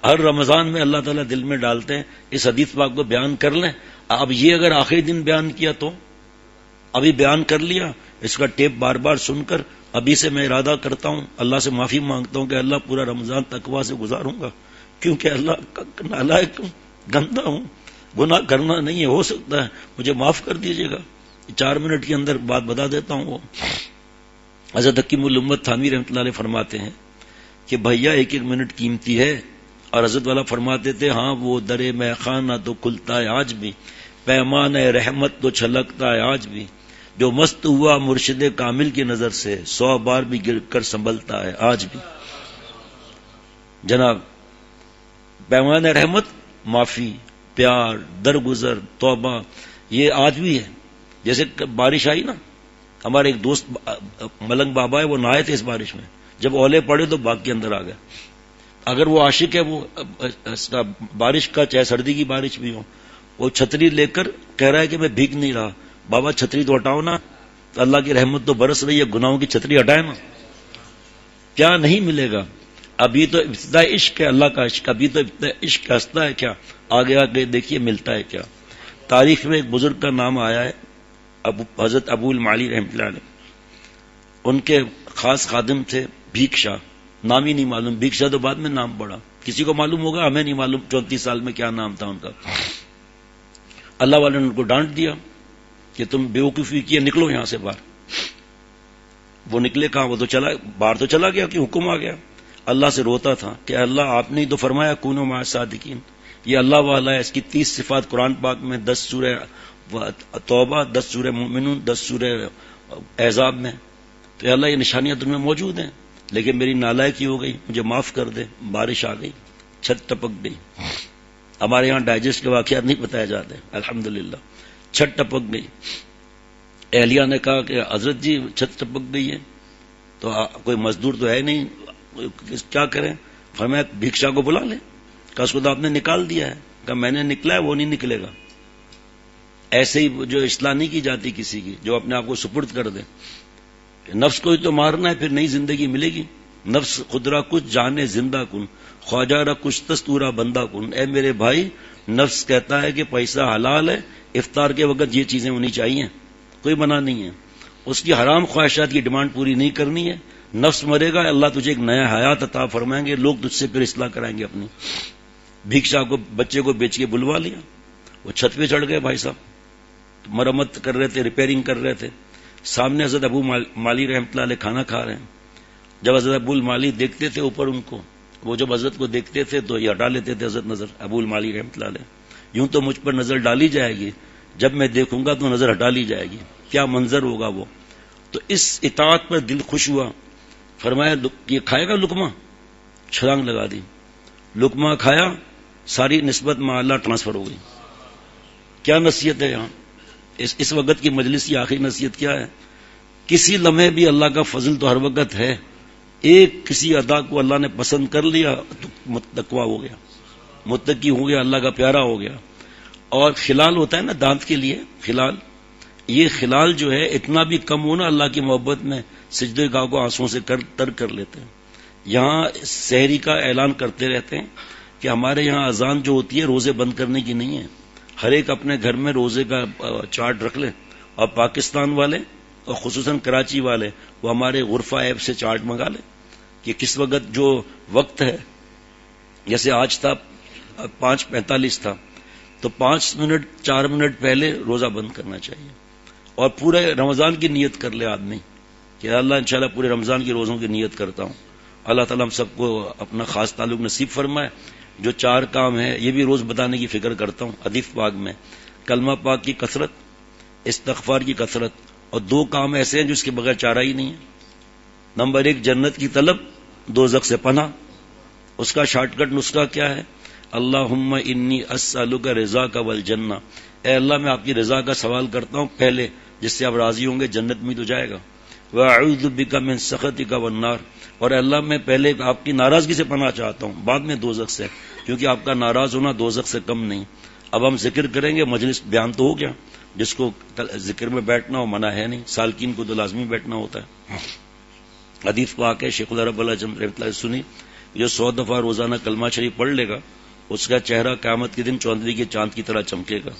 ہر رمضان میں اللہ تعالیٰ دل میں ڈالتے ہیں اس حدیث پاک کو بیان کر لیں. اب یہ اگر آخری دن بیان کیا تو ابھی بیان کر لیا، اس کا ٹیپ بار بار سن کر ابھی سے میں ارادہ کرتا ہوں، اللہ سے معافی مانگتا ہوں کہ اللہ پورا رمضان تقویٰ سے گزاروں گا، کیونکہ اللہ نالائق ہوں، گندا ہوں، گناہ کرنا نہیں ہے، ہو سکتا ہے مجھے معاف کر دیجیے گا. 4 منٹ کے اندر بات بتا دیتا ہوں. وہ حضرت حکیم الامت تھانوی رحمۃ اللہ علیہ فرماتے ہیں کہ بھیا 1 منٹ قیمتی ہے. اور حضرت والا فرماتے تھے، ہاں وہ درے میں خانہ تو کھلتا ہے آج بھی، پیمان رحمت تو چھلکتا ہے آج بھی، جو مست ہوا مرشد کامل کی نظر سے 100 بار بھی گر کر سنبھلتا ہے آج بھی. جناب پیمان رحمت، معافی، پیار، درگزر، توبہ، یہ آج بھی ہے. جیسے بارش آئی نا، ہمارے ایک دوست ملنگ بابا ہے، وہ نہائے تھے اس بارش میں، جب اولے پڑے تو باغ کے اندر آ گئے. اگر وہ عاشق ہے، وہ بارش کا چاہے سردی کی بارش بھی ہو، وہ چھتری لے کر کہہ رہا ہے کہ میں بھیگ نہیں رہا. بابا چھتری تو ہٹاؤ نا، تو اللہ کی رحمت تو برس رہی ہے، گناہوں کی چھتری ہٹائے نا. کیا نہیں ملے گا؟ ابھی تو ابتدا عشق ہے، اللہ کا عشق، ابھی تو ابتدا عشق ہنستا ہے کیا، آگے آگے دیکھیے ملتا ہے کیا. تاریخ میں ایک بزرگ کا نام آیا ہے، حضرت ابو المعالی رحمۃ اللہ علیہ. ان کے خاص خادم تھے بھیک شاہ، نام ہی نہیں معلوم. بھیک شاہ تو بعد میں نام پڑا، کسی کو معلوم ہوگا، ہمیں نہیں معلوم 34 سال میں کیا نام تھا ان کا. اللہ والے نے ان کو ڈانٹ دیا کہ تم بیوقوفی کیے، نکلو یہاں سے باہر. وہ نکلے کہاں؟ وہ تو چلا باہر، تو چلا گیا کہ حکم آ گیا. اللہ سے روتا تھا کہ اللہ آپ نے تو فرمایا کونوا مع الصادقین. یہ اللہ والا ہے، اس کی 30 صفات قرآن پاک میں 10 سورہ توبہ، 10 سورہ مومنون، 10 سورہ احزاب میں. تو اللہ یہ نشانیاں تم میں موجود ہیں، لیکن میری نالائکی ہو گئی، مجھے معاف کر دے. بارش آ گئی، چھت ٹپک گئی. ہمارے یہاں ڈائجسٹ کے واقعات نہیں بتائے جاتے، الحمدللہ. چھت ٹپک گئی. اہلیہ نے کہا کہ حضرت جی چھت ٹپک گئی ہے تو کوئی مزدور تو ہے نہیں، کیا کریں؟ فرمایا بھکشا کو بلا لیں. کہا اس کو تو آپ نے نکال دیا ہے. کہا میں نے نکلا ہے، وہ نہیں نکلے گا. ایسے ہی جو اصلاح نہیں کی جاتی کسی کی، جو اپنے آپ کو سپرد کر دے. کہ نفس کو ہی تو مارنا ہے، پھر نئی زندگی ملے گی. نفس خود را کچھ جانے زندہ کن، خواجہ را کچھ تستورا بندہ کن. اے میرے بھائی، نفس کہتا ہے کہ پیسہ حلال ہے، افطار کے وقت یہ چیزیں ہونی چاہیے، کوئی منع نہیں ہے. اس کی حرام خواہشات کی ڈیمانڈ پوری نہیں کرنی ہے. نفس مرے گا، اللہ تجھے ایک نیا حیات عطا فرمائیں گے، لوگ تجھ سے پھر اصلاح کرائیں گے اپنی. بھیکشا کو بچے کو بیچ کے بلوا لیا، وہ چھت پہ چڑھ گئے، بھائی صاحب مرمت کر رہے تھے، ریپیئرنگ کر رہے تھے. سامنے حضرت ابو مالی رحمۃ اللہ علیہ کھانا کھا رہے ہیں. جب حضرت ابو المالی دیکھتے تھے اوپر ان کو، وہ جب حضرت کو دیکھتے تھے تو یہ ہٹا لیتے تھے حضرت نظر. ابو المالی رحمۃ اللہ علیہ، یوں تو مجھ پر نظر ڈالی جائے گی، جب میں دیکھوں گا تو نظر ہٹا لی جائے گی، کیا منظر ہوگا وہ. تو اس اطاعت پر دل خوش ہوا. فرمایا یہ کھائے گا لقمہ، چھلانگ لگا دی، لقمہ کھایا، ساری نسبت مع اللہ ٹرانسفر ہو گئی. کیا نصیحت ہے یہاں اس وقت کی مجلس کی آخری نصیحت کیا ہے؟ کسی لمحے بھی اللہ کا فضل تو ہر وقت ہے. ایک کسی ادا کو اللہ نے پسند کر لیا تو متقوا ہو گیا، متقی ہو گیا، اللہ کا پیارا ہو گیا. اور خلال ہوتا ہے نا دانت کے لیے، خلال، یہ خلال جو ہے اتنا بھی کم ہونا اللہ کی محبت میں سجدے گاہ کو آنسوں سے ترک کر لیتے ہیں. یہاں سحری کا اعلان کرتے رہتے ہیں کہ ہمارے یہاں اذان جو ہوتی ہے روزے بند کرنے کی نہیں ہے. ہر ایک اپنے گھر میں روزے کا چارٹ رکھ لیں، اور پاکستان والے اور خصوصاً کراچی والے وہ ہمارے غرفہ ایپ سے چارٹ منگا لیں کہ کس وقت جو وقت ہے، جیسے آج تھا 5:45 تھا، تو 5 منٹ 4 منٹ پہلے روزہ بند کرنا چاہیے. اور پورے رمضان کی نیت کر لے آدمی کہ اللہ انشاءاللہ پورے رمضان کی روزوں کی نیت کرتا ہوں. اللہ تعالیٰ ہم سب کو اپنا خاص تعلق نصیب فرمائے. جو 4 کام ہیں یہ بھی روز بتانے کی فکر کرتا ہوں حدیث پاک میں. کلمہ پاک کی کثرت، استغفار کی کثرت، اور 2 کام ایسے ہیں جو اس کے بغیر چارہ ہی نہیں ہے. نمبر 1 جنت کی طلب، دوزخ سے پناہ. اس کا شارٹ کٹ نسخہ کیا ہے؟ اللہم انی اسألک رضاک والجنہ. اے اللہ میں آپ کی رضا کا سوال کرتا ہوں پہلے، جس سے آپ راضی ہوں گے جنت میں تو جائے گا. وَأَعُوذُ بِكَ مِن سَخَطِكَ وَالنَّارِ. اور اللہ میں پہلے آپ کی ناراضگی سے پناہ چاہتا ہوں، بعد میں دوزخ سے، کیونکہ آپ کا ناراض ہونا دوزخ سے کم نہیں. اب ہم ذکر کریں گے، مجلس بیان تو ہو گیا، جس کو ذکر میں بیٹھنا ہو منع ہے نہیں، سالکین کو تو لازمی بیٹھنا ہوتا ہے. حدیث پاک ہے، شیخ العرب اللہ رحمۃ اللہ سنی، جو 100 دفعہ روزانہ کلمہ شریف پڑھ لے گا اس کا چہرہ قیامت کے دن چوندی کے چاند کی طرح چمکے گا.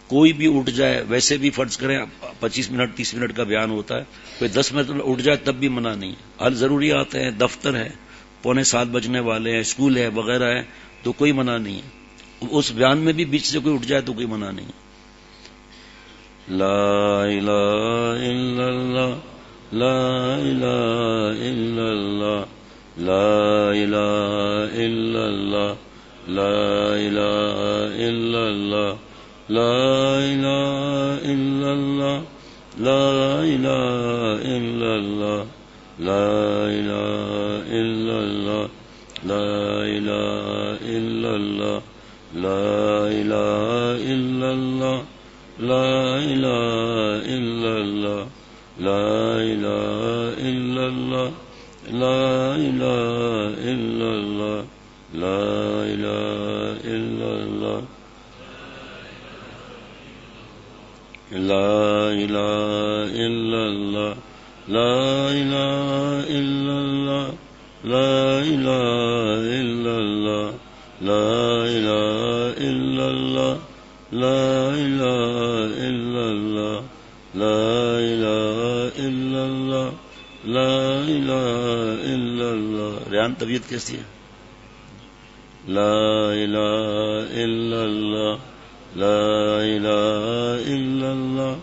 کوئی بھی اٹھ جائے، ویسے بھی فرض کریں 25 منٹ 30 منٹ کا بیان ہوتا ہے، کوئی 10 منٹ اٹھ جائے تب بھی منع نہیں. حل ضروریات ہیں، دفتر ہے، 6:45 بجنے والے ہیں، اسکول ہے وغیرہ ہے، تو کوئی منع نہیں ہے. اس بیان میں بھی بیچ سے کوئی اٹھ جائے تو کوئی منع نہیں. لا الہ الا اللہ، لا الہ الا اللہ، لا الہ الا اللہ، لا الہ الا اللہ، لا الہ الا اللہ، لا الہ الا اللہ، لا الہ الا اللہ، لا الہ الا اللہ، لا الہ الا اللہ، لا الہ الا اللہ، لا الہ الا اللہ، لا الہ الا اللہ، لا الہ الا اللہ، لا الہ الا اللہ، لا الہ الا اللہ، لا الہ الا اللہ، لا الہ الا اللہ، لا الہ الا اللہ، لا الہ الا اللہ، لا الہ الا اللہ. ریان طبیعت کیسی ہے؟ لا الہ الا اللہ، لا الہ الا اللہ،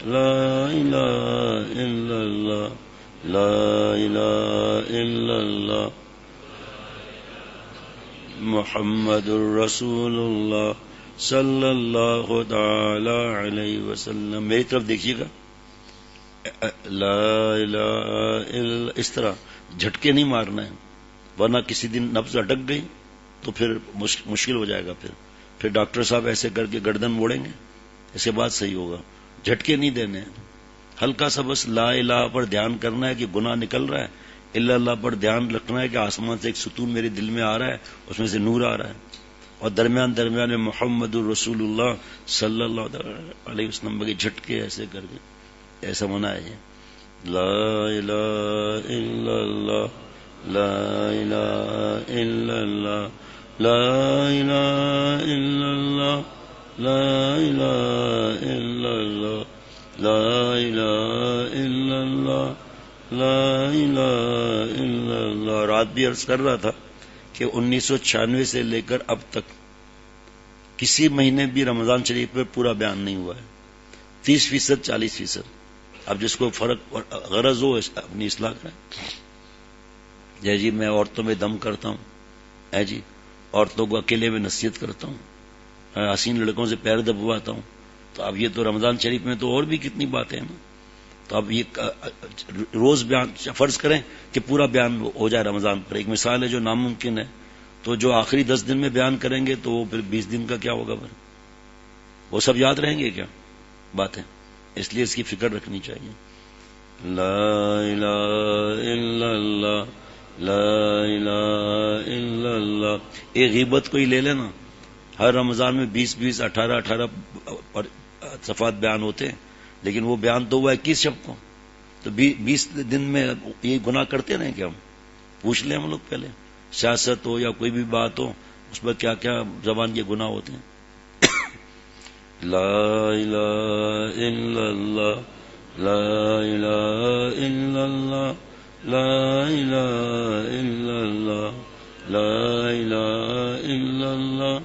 لا الہ الا اللہ، لا الہ الا اللہ، محمد الرسول اللہ صلی اللہ تعالی علیہ وسلم. میری طرف دیکھیے گا. لا الہ الا، اس طرح جھٹکے نہیں مارنا ہے، ورنہ کسی دن نبض اٹک گئی تو پھر مشکل ہو جائے گا. پھر ڈاکٹر صاحب ایسے کر کے گردن موڑیں گے، اس کے بعد صحیح ہوگا. جھٹکے نہیں دینے ہیں، ہلکا سا بس لا الہ پر دھیان کرنا ہے کہ گناہ نکل رہا ہے، الا اللہ پر دھیان رکھنا ہے کہ آسمان سے ایک ستون میرے دل میں آ رہا ہے، اس میں سے نور آ رہا ہے، اور درمیان میں محمد الرسول اللہ صلی اللہ علیہ وسلم کے جھٹکے ایسے کر کے ایسا منع ہے. لا الہ الا اللہ لا الہ الا اللہ لا الہ الا اللہ لا الہ الا اللہ لا الہ الا اللہ لا الہ الا اللہ. رات بھی عرض کر رہا تھا کہ 1996 سے لے کر اب تک کسی مہینے بھی رمضان شریف میں پورا بیان نہیں ہوا ہے. 30%, 40%. اب جس کو فرق غرض ہو اپنی اصلاح کریں. جی میں عورتوں میں دم کرتا ہوں, جی عورتوں کو اکیلے میں نصیحت کرتا ہوں, حسین لڑکوں سے پیر دبواتا ہوں. تو اب یہ تو رمضان شریف میں تو اور بھی کتنی باتیں ہیں. تو اب یہ روز بیان فرض کریں کہ پورا بیان ہو جائے رمضان پر. ایک مثال ہے جو ناممکن ہے, تو جو آخری 10 دن میں بیان کریں گے تو وہ پھر 20 دن کا کیا ہوگا؟ پھر وہ سب یاد رہیں گے کیا باتیں؟ اس لیے اس کی فکر رکھنی چاہیے. لا الہ الا اللہ لا الہ الا اللہ. ایک غیبت کو ہی لے لینا, ہر رمضان میں 20 18 صفحات بیان ہوتے ہیں, لیکن وہ بیان تو ہوا 21 شب کو. تو 20 دن میں یہ گناہ کرتے رہے کہ ہم پوچھ لیں ہم لوگ پہلے, سیاست ہو یا کوئی بھی بات ہو اس میں کیا کیا زبان کے گناہ ہوتے ہیں. لا الہ الا اللہ لا الہ الا اللہ لا الہ الا اللہ لا الہ الا اللہ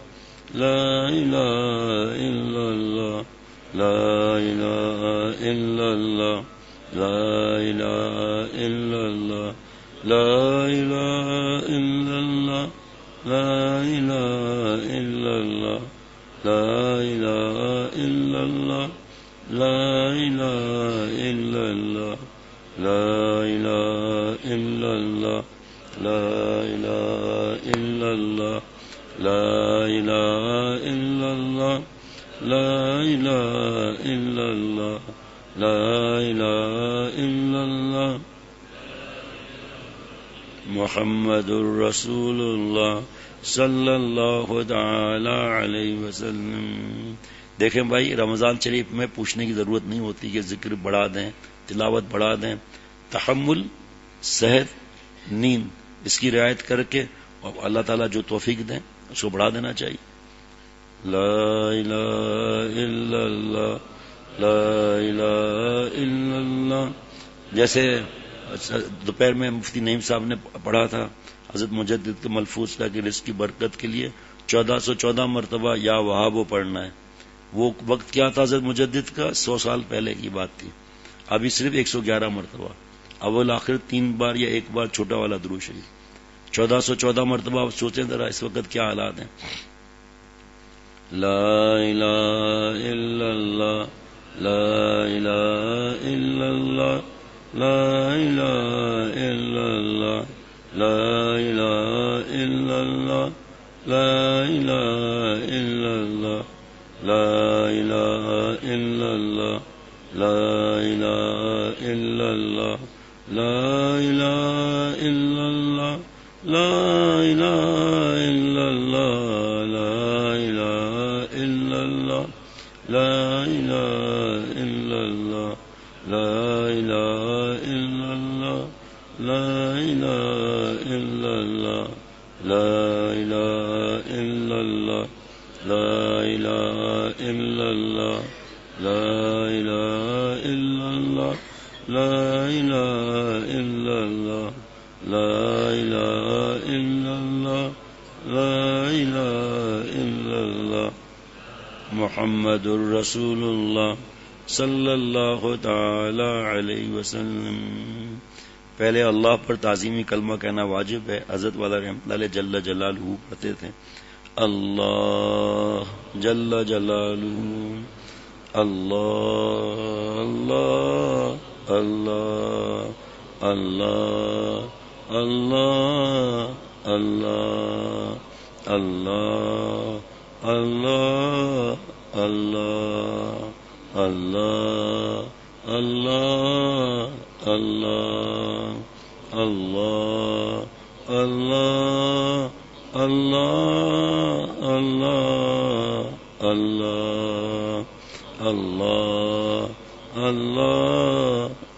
لا الہ الا اللہ لا الہ الا اللہ لا الہ الا اللہ لا الہ الا اللہ لا الہ الا اللہ لا الہ الا اللہ لا الہ الا اللہ لا الہ الا اللہ لا الہ الا اللہ لا الہ الا اللہ لا الہ الا اللہ لا الہ الا اللہ محمد الرسول اللہ صلی اللہ تعالی علیہ وسلم. دیکھیں بھائی, رمضان شریف میں پوچھنے کی ضرورت نہیں ہوتی کہ ذکر بڑھا دیں, تلاوت بڑھا دیں. تحمل, صحت, نیند, اس کی رعایت کر کے اور اللہ تعالیٰ جو توفیق دیں اس کو بڑھا دینا چاہیے. لا الہ الا اللہ لا الہ الا اللہ. جیسے دوپہر میں مفتی نعیم صاحب نے پڑھا تھا حضرت مجدد کے ملفوظ کا کہ رزق کی برکت کے لیے 1414 مرتبہ یا وہاب پڑھنا ہے. وہ وقت کیا تھا حضرت مجدد کا؟ 100 سال پہلے کی بات تھی. ابھی صرف 111 مرتبہ, اول آخر 3 بار یا 1 بار چھوٹا والا درود شریف. 1414 مرتبہ. آپ سوچیں ذرا اس وقت کیا حالات ہیں. لا الہ الا اللہ لا الہ الا اللہ لا الہ الا اللہ لا الہ الا اللہ لا الہ الا اللہ لا الہ الا اللہ لا الہ الا اللہ لا الہ الا اللہ لا الہ الا اللہ لا الہ الا اللہ لا الہ الا اللہ لا الہ الا اللہ لا الہ الا اللہ لا الہ الا اللہ لا الہ الا اللہ لا الہ الا اللہ لا الہ الا اللہ لا الہ الا اللہ محمد الرسول اللہ صلی اللہ تعالی علیہ وسلم. پہلے اللہ پر تعظیمی کلمہ کہنا واجب ہے. حضرت والا رحمۃ اللہ علیہ جل جلالہ پڑھتے تھے اللہ جل جلالہ اللہ اللہ اللہ اللہ اللہ اللہ اللہ اللہ اللہ اللہ اللہ اللہ اللہ اللہ اللہ اللہ اللہ اللہ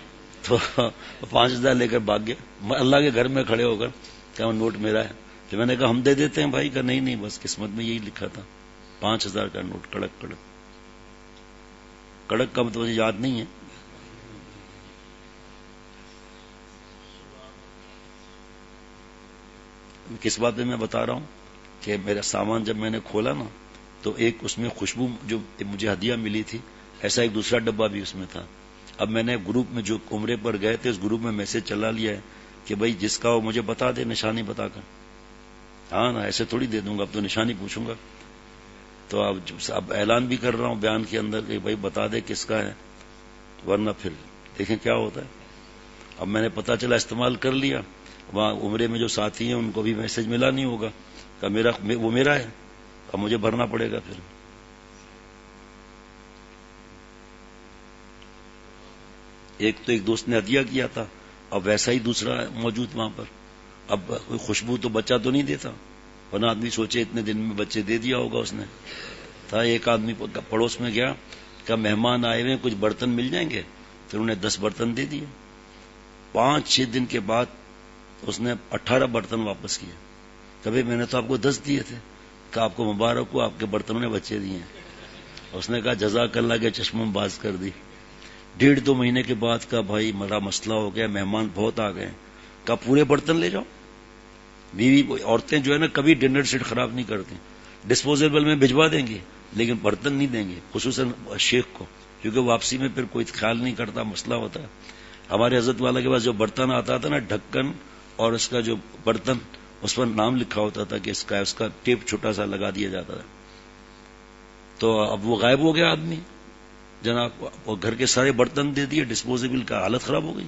تو 5,000 لے کر بھاگ گیا اللہ کے گھر میں کھڑے ہو کر کہ وہ نوٹ میرا ہے. تو میں نے کہا ہم دے دیتے ہیں بھائی. کہ نہیں بس قسمت میں یہی لکھا تھا 5,000 کا نوٹ. کڑک کا مطلب مجھے یاد نہیں ہے. کس بات پہ میں بتا رہا ہوں کہ میرا سامان جب میں نے کھولا نا تو ایک اس میں خوشبو جو مجھے ہدیہ ملی تھی ایسا ایک دوسرا ڈبہ بھی اس میں تھا. اب میں نے گروپ میں جو عمرے پر گئے تھے اس گروپ میں میسج چلا لیا ہے کہ بھائی جس کا وہ مجھے بتا دے نشانی بتا کر. ہاں نا ایسے تھوڑی دے دوں گا, اب تو نشانی پوچھوں گا. تو اب اعلان بھی کر رہا ہوں بیان کے اندر کہ بھائی بتا دے کس کا ہے, ورنہ پھر دیکھیں کیا ہوتا ہے. اب میں نے پتا چلا استعمال کر لیا. وہاں عمرے میں جو ساتھی ہیں ان کو بھی میسج ملا نہیں ہوگا کہ وہ میرا ہے, اب مجھے بھرنا پڑے گا. پھر ایک تو ایک دوست نے ہدیہ کیا تھا, اب ویسا ہی دوسرا موجود وہاں پر. اب کوئی خوشبو تو بچہ تو نہیں دیتا, ورنہ آدمی سوچے اتنے دن میں بچے دے دیا ہوگا اس نے. تھا ایک آدمی پڑوس میں گیا کہ مہمان آئے ہوئے کچھ برتن مل جائیں گے, پھر انہیں 10 برتن دے دیے. 5-6 دن کے بعد اس نے 18 برتن واپس کیے. کبھی میں نے تو آپ کو 10 دیے تھے. کہ آپ کو مبارک ہو, آپ کے برتنوں نے بچے دیے ہیں. اس نے کہا جزاک اللہ کے چشموں میں باز کر دی. 1.5-2 مہینے کے بعد کا بھائی میرا مسئلہ ہو گیا, مہمان بہت آ گئے. کہا پورے برتن لے جاؤ. بیوی عورتیں جو ہے نا کبھی ڈنر سیٹ خراب نہیں کرتی, ڈسپوزیبل میں بھجوا دیں گی لیکن برتن نہیں دیں گے, خصوصاً شیخ کو, کیونکہ واپسی میں پھر کوئی خیال نہیں کرتا, مسئلہ ہوتا ہے. ہمارے حضرت والا کے پاس جو برتن آتا تھا نا, ڈھکن اور اس کا جو برتن اس پر نام لکھا ہوتا تھا کہ اس کا ٹیپ چھوٹا سا لگا دیا جاتا تھا. تو اب وہ غائب ہو گیا آدمی جناب, وہ گھر کے سارے برتن دے دیے, ڈسپوزیبل کا حالت خراب ہو گئی.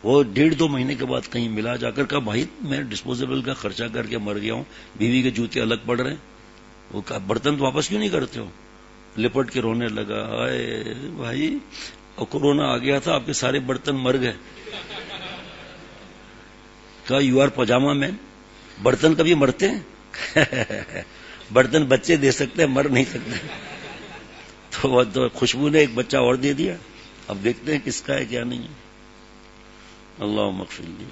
وہ 1.5-2 مہینے کے بعد کہیں ملا, جا کر کہا بھائی میں ڈسپوزیبل کا خرچہ کر کے مر گیا ہوں, بیوی کے جوتے الگ پڑ رہے ہیں, وہ برتن تو واپس کیوں نہیں کرتے ہو؟ لپٹ کے رونے لگا, آئے بھائی کورونا آ گیا تھا, آپ کے سارے برتن مر گئے. کہا یو آر پاجامہ مین, برتن کبھی مرتے ہیں؟ برتن بچے دے سکتے ہیں, مر نہیں سکتے. تو خوشبو نے ایک بچہ اور دے دیا. اب دیکھتے ہیں کس کا ہے کیا نہیں ہے. اللہم اغفر لی.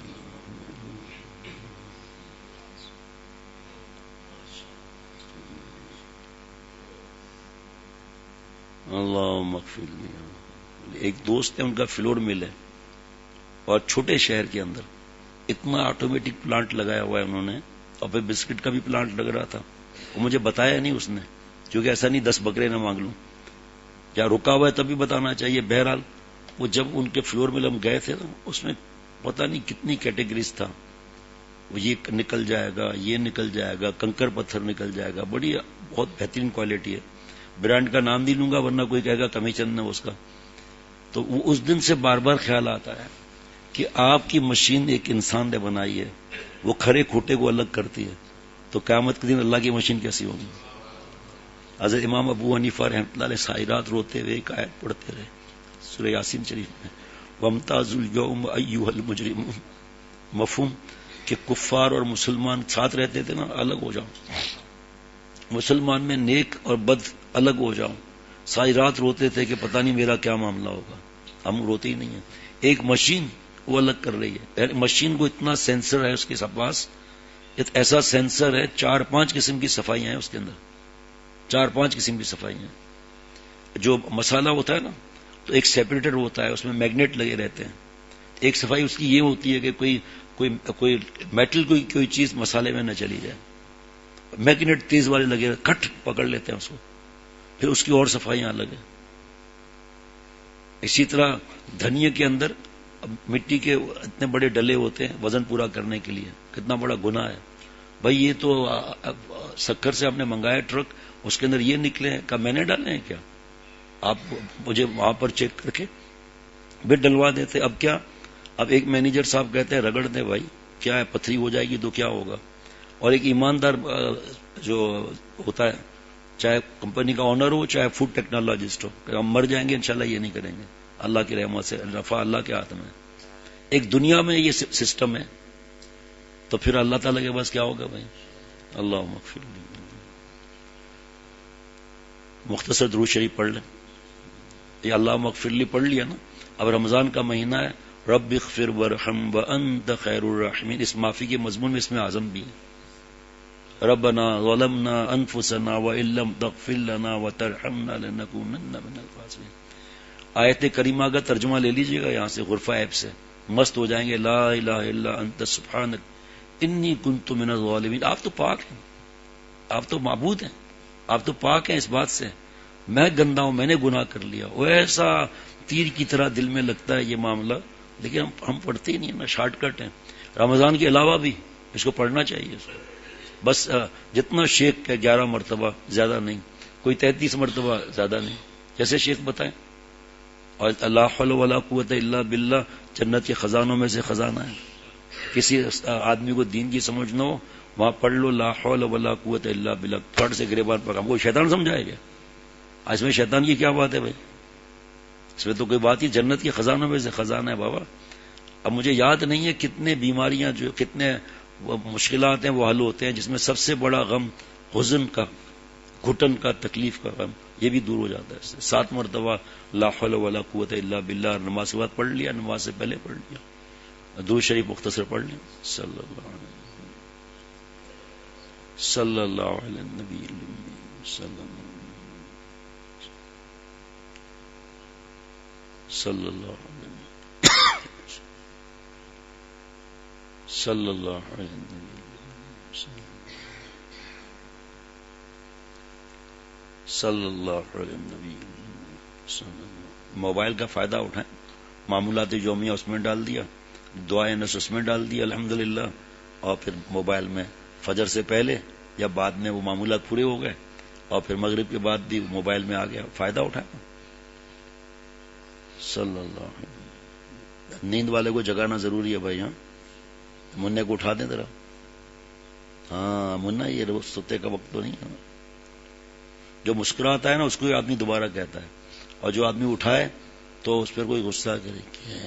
اللہم اغفر لی. ایک دوست ہے, ان کا فلور مل ہے اور چھوٹے شہر کے اندر اتنا آٹومیٹک پلانٹ لگایا ہوا ہے انہوں نے, اور پھر بسکٹ کا بھی پلانٹ لگ رہا تھا. وہ مجھے بتایا نہیں اس نے, کیونکہ ایسا نہیں 10 بکرے نہ مانگ لوں, کیا رکا ہوا ہے تب بھی بتانا چاہیے. بہرحال وہ جب ان کے فلور میں ہم گئے تھے نا, اس میں پتہ نہیں کتنی کیٹیگریز تھا. وہ یہ نکل جائے گا, یہ نکل جائے گا, کنکر پتھر نکل جائے گا, بڑی بہت بہترین کوالٹی ہے. برانڈ کا نام نہیں لوں گا ورنہ کوئی کہے گا کمیشن ہے اس کا. تو وہ اس دن سے بار بار خیال آتا ہے کہ آپ کی مشین ایک انسان نے بنائی ہے, وہ کھڑے کھوٹے کو الگ کرتی ہے, تو قیامت کے دن اللہ کی مشین کیسی ہوگی؟ حضرت امام ابو حنیفہ رحمۃ اللہ علیہ ساری رات روتے ہوئے ایک آیت پڑھتے رہے سورہ یاسین شریف میں, وَامْتَازُوا الْيَوْمَ أَيُّهَا الْمُجْرِمُونَ. مفہوم کہ کفار اور مسلمان ساتھ رہتے تھے نا, الگ ہو جاؤ. مسلمان میں نیک اور بد الگ ہو جاؤ. ساری رات روتے تھے کہ پتہ نہیں میرا کیا معاملہ ہوگا. ہم روتے ہی نہیں ہیں. ایک مشین وہ الگ کر رہی ہے. مشین کو اتنا سینسر ہے اس کے پاس, ایسا سینسر ہے 4-5 قسم کی صفائیاں ہیں اس کے اندر, 4-5 قسم کی صفائیاں. جو مسالہ ہوتا ہے نا تو ایک سیپریٹر ہوتا ہے, اس میں میگنیٹ لگے رہتے ہیں. ایک صفائی اس کی یہ ہوتی ہے کہ کوئی میٹل کوئی چیز مسالے میں نہ چلی جائے, میگنیٹ تیز والے لگے رہتے, کٹ پکڑ لیتے ہیں اس کو. پھر اس کی اور صفائیاں الگ ہیں. اسی طرح دھنیے کے اندر مٹی کے اتنے بڑے ڈلے ہوتے ہیں وزن پورا کرنے کے لیے, کتنا بڑا گناہ ہے بھائی. یہ تو سکر سے ہم نے منگایا ٹرک, اس کے اندر یہ نکلے ہیں, کہ میں نے ڈالے ہیں کیا؟ آپ مجھے وہاں پر چیک کر کے بھی ڈلوا دیتے. اب کیا, اب ایک مینیجر صاحب کہتے ہیں رگڑ دیں بھائی, کیا ہے پتھری ہو جائے گی تو کیا ہوگا. اور ایک ایماندار جو ہوتا ہے, چاہے کمپنی کا آنر ہو چاہے فوڈ ٹیکنالوجسٹ ہو, کہ ہم مر جائیں گے انشاءاللہ یہ نہیں کریں گے, اللہ کی رحمت سے نفع اللہ کے ہاتھ میں. ایک دنیا میں یہ سسٹم ہے, تو پھر اللہ تعالیٰ کے پاس کیا ہوگا بھائی. اللہم اغفر لی. مختصر درود شریف پڑھ لیں. یہ اللہم اغفر لی پڑھ لیا نا, اب رمضان کا مہینہ ہے، رب اغفر وارحم وانت خیر الراحمین، اس معافی کے مضمون میں اسم اعظم بھی ہے، ربنا ظلمنا انفسنا وان لم تغفر لنا وترحمنا لنکونن من الخاسرین۔ آیت کریمہ کا ترجمہ لے لیجئے گا یہاں سے، غرفہ ایپ سے، مست ہو جائیں گے۔ لا الہ الا انت سبحانک انی کنت من الظالمین۔ آپ تو پاک ہیں، آپ تو معبود ہیں، آپ تو پاک ہیں اس بات سے، میں گندا ہوں، میں نے گناہ کر لیا۔ وہ ایسا تیر کی طرح دل میں لگتا ہے یہ معاملہ، لیکن ہم پڑھتے ہی نہیں نا، شارٹ کٹ ہیں۔ رمضان کے علاوہ بھی اس کو پڑھنا چاہیے، بس جتنا شیخ کا 11 مرتبہ، زیادہ نہیں، کوئی 33 مرتبہ، زیادہ نہیں، جیسے شیخ بتائیں۔ اور لا حول ولا قوت الا باللہ جنت کے خزانوں میں سے خزانہ ہے۔ کسی آدمی کو دین کی سمجھ نہ ہو، وہاں پڑھ لو لا حول ولا قوت الا باللہ، پڑھ سے گریبان پر ہم کو شیطان سمجھائے گا؟ اس میں شیطان کی کیا بات ہے بھائی؟ اس میں تو کوئی بات ہی، جنت کے خزانوں میں سے خزانہ ہے بابا۔ اب مجھے یاد نہیں ہے کتنے بیماریاں، جو کتنے مشکلات ہیں وہ حل ہوتے ہیں، جس میں سب سے بڑا غم حزن کا، گھٹن کا، تکلیف کا غم، یہ بھی دور ہو جاتا ہے اس سے۔ 7 مرتبہ لا حول ولا قوت الا باللہ، نماز کے بعد پڑھ لیا، نماز سے پہلے پڑھ لیا، درود شریف مختصر پڑھ لیا، صلی اللہ علیہ صلی اللہ علیہ النبی صلی اللہ صلی اللہ علیہ صلی اللہ علیہ النبی صلی اللہ علیہ النبی۔ موبائل کا فائدہ اٹھائیں، معمولات یومیہ اس میں ڈال دیا، دعائیں نص اس میں ڈال دیا الحمدللہ، اور پھر موبائل میں فجر سے پہلے یا بعد میں وہ معمولات پورے ہو گئے، اور پھر مغرب کے بعد بھی موبائل میں آ گیا، فائدہ اٹھائیں صلی اللہ علیہ وسلم۔ نیند والے کو جگانا ضروری ہے بھائی، ہاں منع کو اٹھا دیں ذرا، ہاں منع، یہ روز سوتے کا وقت تو نہیں ہے۔ جو مسکراتا ہے نا اس کو آدمی دوبارہ کہتا ہے، اور جو آدمی اٹھائے تو اس پر کوئی غصہ کرے کہ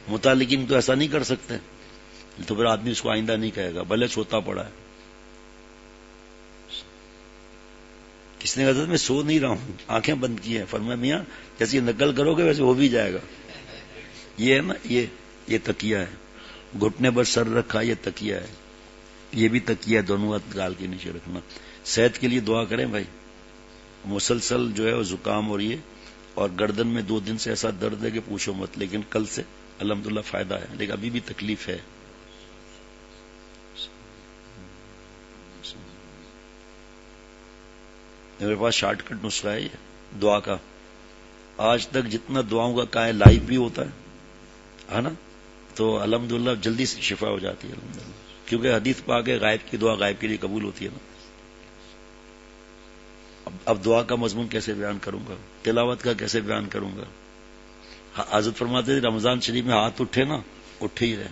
متعلقین تو ایسا نہیں کر سکتے، تو پھر آدمی اس کو آئندہ نہیں کہے گا بھلے سوتا پڑا ہے۔ کس نے حضرت میں سو نہیں رہا ہوں، آنکھیں بند کی ہیں، فرمایا میاں جیسی نقل کرو گے ویسے ہو بھی جائے گا۔ یہ ہے نا، یہ تکیہ ہے، گھٹنے پر سر رکھا، یہ تکیہ ہے، یہ بھی تکیہ ہے، دونوں ہاتھ گال کے نیچے رکھنا۔ صحت کے لیے دعا کریں بھائی، مسلسل جو ہے وہ زکام اور یہ، اور گردن میں 2 دن سے ایسا درد ہے کہ پوچھو مت، لیکن کل سے الحمدللہ فائدہ ہے، لیکن ابھی بھی تکلیف ہے۔ میرے پاس شارٹ کٹ نسخہ ہے یہ دعا کا، آج تک جتنا دعاؤں کا کہا ہے لائیو بھی ہوتا ہے نا، تو الحمدللہ جلدی سے شفا ہو جاتی ہے الحمدللہ، کیونکہ حدیث پاک ہے غائب کی دعا غائب کے لیے قبول ہوتی ہے نا۔ اب دعا کا مضمون کیسے بیان کروں گا، تلاوت کا کیسے بیان کروں گا؟ حضرت فرماتے تھے رمضان شریف میں ہاتھ اٹھے نا، اٹھے ہی رہے۔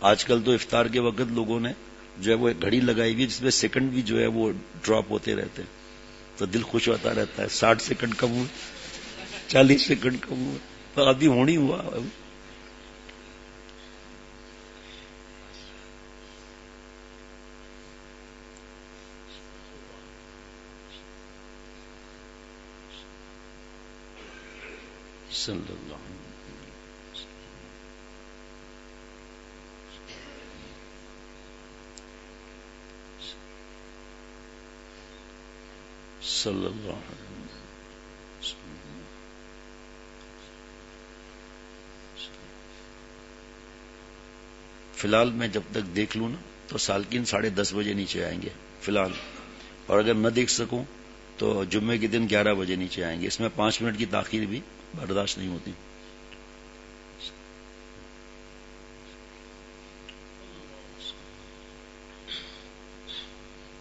آج کل تو افطار کے وقت لوگوں نے جو ہے وہ ایک گھڑی لگائی ہوئی جس میں سیکنڈ بھی جو ہے وہ ڈراپ ہوتے رہتے ہیں، تو دل خوش ہوتا رہتا ہے، 60 سیکنڈ کم ہوئے، 40 سیکنڈ کم ہوئے، تو ابھی ہونی ہوا۔ صلی اللہ علیہ صلی اللہ علیہ فی الحال میں جب تک دیکھ لوں نا تو سالکین 10:30 بجے نیچے آئیں گے فی الحال، اور اگر نہ دیکھ سکوں تو جمعے کے دن 11 بجے نیچے آئیں گے، اس میں 5 منٹ کی تاخیر بھی برداشت نہیں ہوتی۔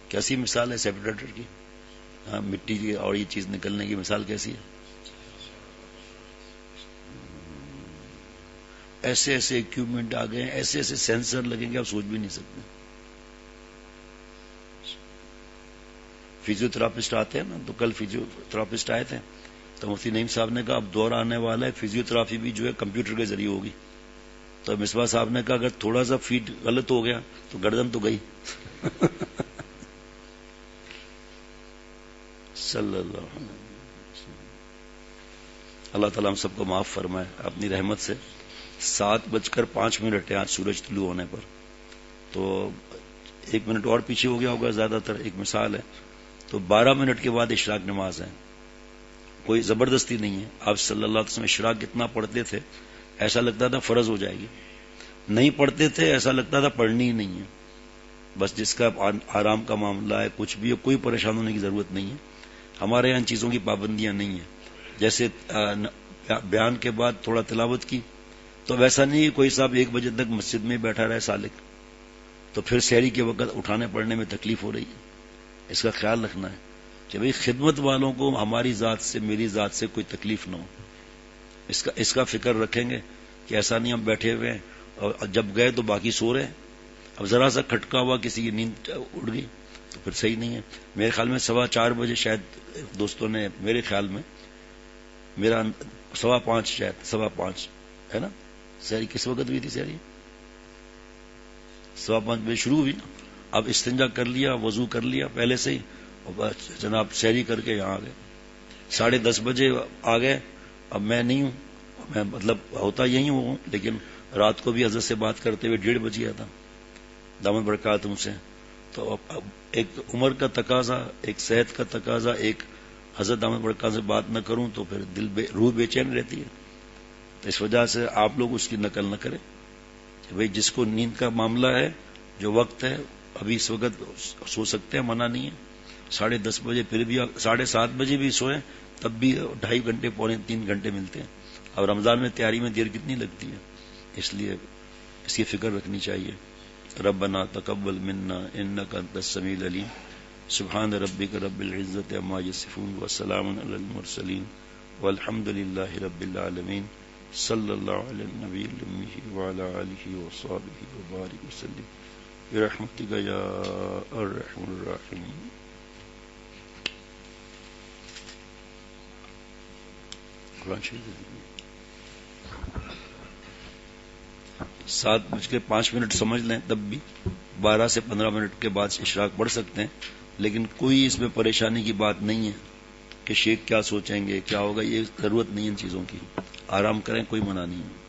کیسی مثال ہے سیپریٹر کی، ہاں مٹی کی اور یہ چیز نکلنے کی مثال کیسی ہے؟ ایسے ایسے اکوپمنٹ آ گئے ہیں، ایسے ایسے سینسر لگیں گے آپ سوچ بھی نہیں سکتے۔ فزیو تھراپسٹ آتے ہیں نا، تو کل فزیو تھراپسٹ آئے تھے تو مفتی نعیم صاحب نے کہا اب دور آنے والا ہے فزیو تھراپی بھی جو ہے کمپیوٹر کے ذریعے ہوگی، تو مصباح صاحب نے کہا اگر تھوڑا سا فیڈ غلط ہو گیا تو گردن تو گئی۔ صلی اللہ علیہ وسلم۔ اللہ تعالیٰ ہم سب کو معاف فرمائے اپنی رحمت سے۔ 7:05 ہے آج سورج طلوع ہونے پر، تو 1 منٹ اور پیچھے ہو گیا ہوگا زیادہ تر، ایک مثال ہے۔ تو 12 منٹ کے بعد اشراق نماز ہے، کوئی زبردستی نہیں ہے۔ آپ صلی اللہ علیہ وسلم اشراق کتنا پڑھتے تھے، ایسا لگتا تھا فرض ہو جائے گی، نہیں پڑھتے تھے ایسا لگتا تھا پڑھنی ہی نہیں ہے۔ بس جس کا آرام کا معاملہ ہے، کچھ بھی ہے، کوئی پریشان ہونے کی ضرورت نہیں ہے۔ ہمارے یہاں ان چیزوں کی پابندیاں نہیں ہیں، جیسے بیان کے بعد تھوڑا تلاوت کی، تو ویسا نہیں ہے کوئی صاحب 1 بجے تک مسجد میں بیٹھا رہے سالک، تو پھر سحری کے وقت اٹھانے پڑھنے میں تکلیف ہو رہی ہے۔ اس کا خیال رکھنا ہے کہ بھئی خدمت والوں کو ہماری ذات سے، میری ذات سے کوئی تکلیف نہ ہو، اس کا فکر رکھیں گے کہ ایسا نہیں ہم بیٹھے ہوئے ہیں اور جب گئے تو باقی سو رہے ہیں، اب ذرا سا کھٹکا ہوا کسی کی نیند اڑ گئی تو پھر صحیح نہیں ہے۔ میرے خیال میں 4:15 بجے شاید دوستوں نے، میرے خیال میں میرا 5:15 شاید 5:15 ہے نا، سحری کس وقت ہوئی تھی؟ سحری 5:15 بجے شروع ہوئی نا۔ اب استنجا کر لیا، وضو کر لیا پہلے سے ہی، اور جناب سحری کر کے یہاں آ گئے۔ 10:30 بجے آ گئے۔ اب میں نہیں ہوں، میں مطلب ہوتا یہی ہوں، لیکن رات کو بھی حضرت سے بات کرتے ہوئے 1:30 بج گیا تھا دامن برکاتہم سے۔ تو اب ایک عمر کا تقاضا، ایک صحت کا تقاضا، ایک حضرت دامن برکات سے بات نہ کروں تو پھر روح بے چین رہتی ہے۔ تو اس وجہ سے آپ لوگ اس کی نقل نہ کریں کہ بھئی جس کو نیند کا معاملہ ہے، جو وقت ہے ابھی اس وقت سو سکتے ہیں، منع نہیں ہے۔ 10:30 بجے پھر بھی 7:30 بجے بھی سوئیں تب بھی 2.5 گھنٹے، 3 گھنٹے ملتے ہیں۔ اب رمضان میں تیاری میں دیر کتنی لگتی ہے، اس لیے اس کی فکر رکھنی چاہیے۔ ربنا تقبل منا انک انت السمیع العلیم، سبحان ربک رب العزت عما یصفون وسلام علی المرسلین والحمد للہ رب العالمین، صلی اللہ علی النبی الامی وعلی آلہ وصحبہ وبارک وسلم برحمتک یا ارحم الراحمین۔ قرآن شریف 7:05 سمجھ لیں، تب بھی 12 سے 15 منٹ کے بعد اشراق پڑھ سکتے ہیں، لیکن کوئی اس میں پریشانی کی بات نہیں ہے کہ شیخ کیا سوچیں گے، کیا ہوگا، یہ ضرورت نہیں ہے ان چیزوں کی۔ آرام کریں، کوئی منع نہیں ہے۔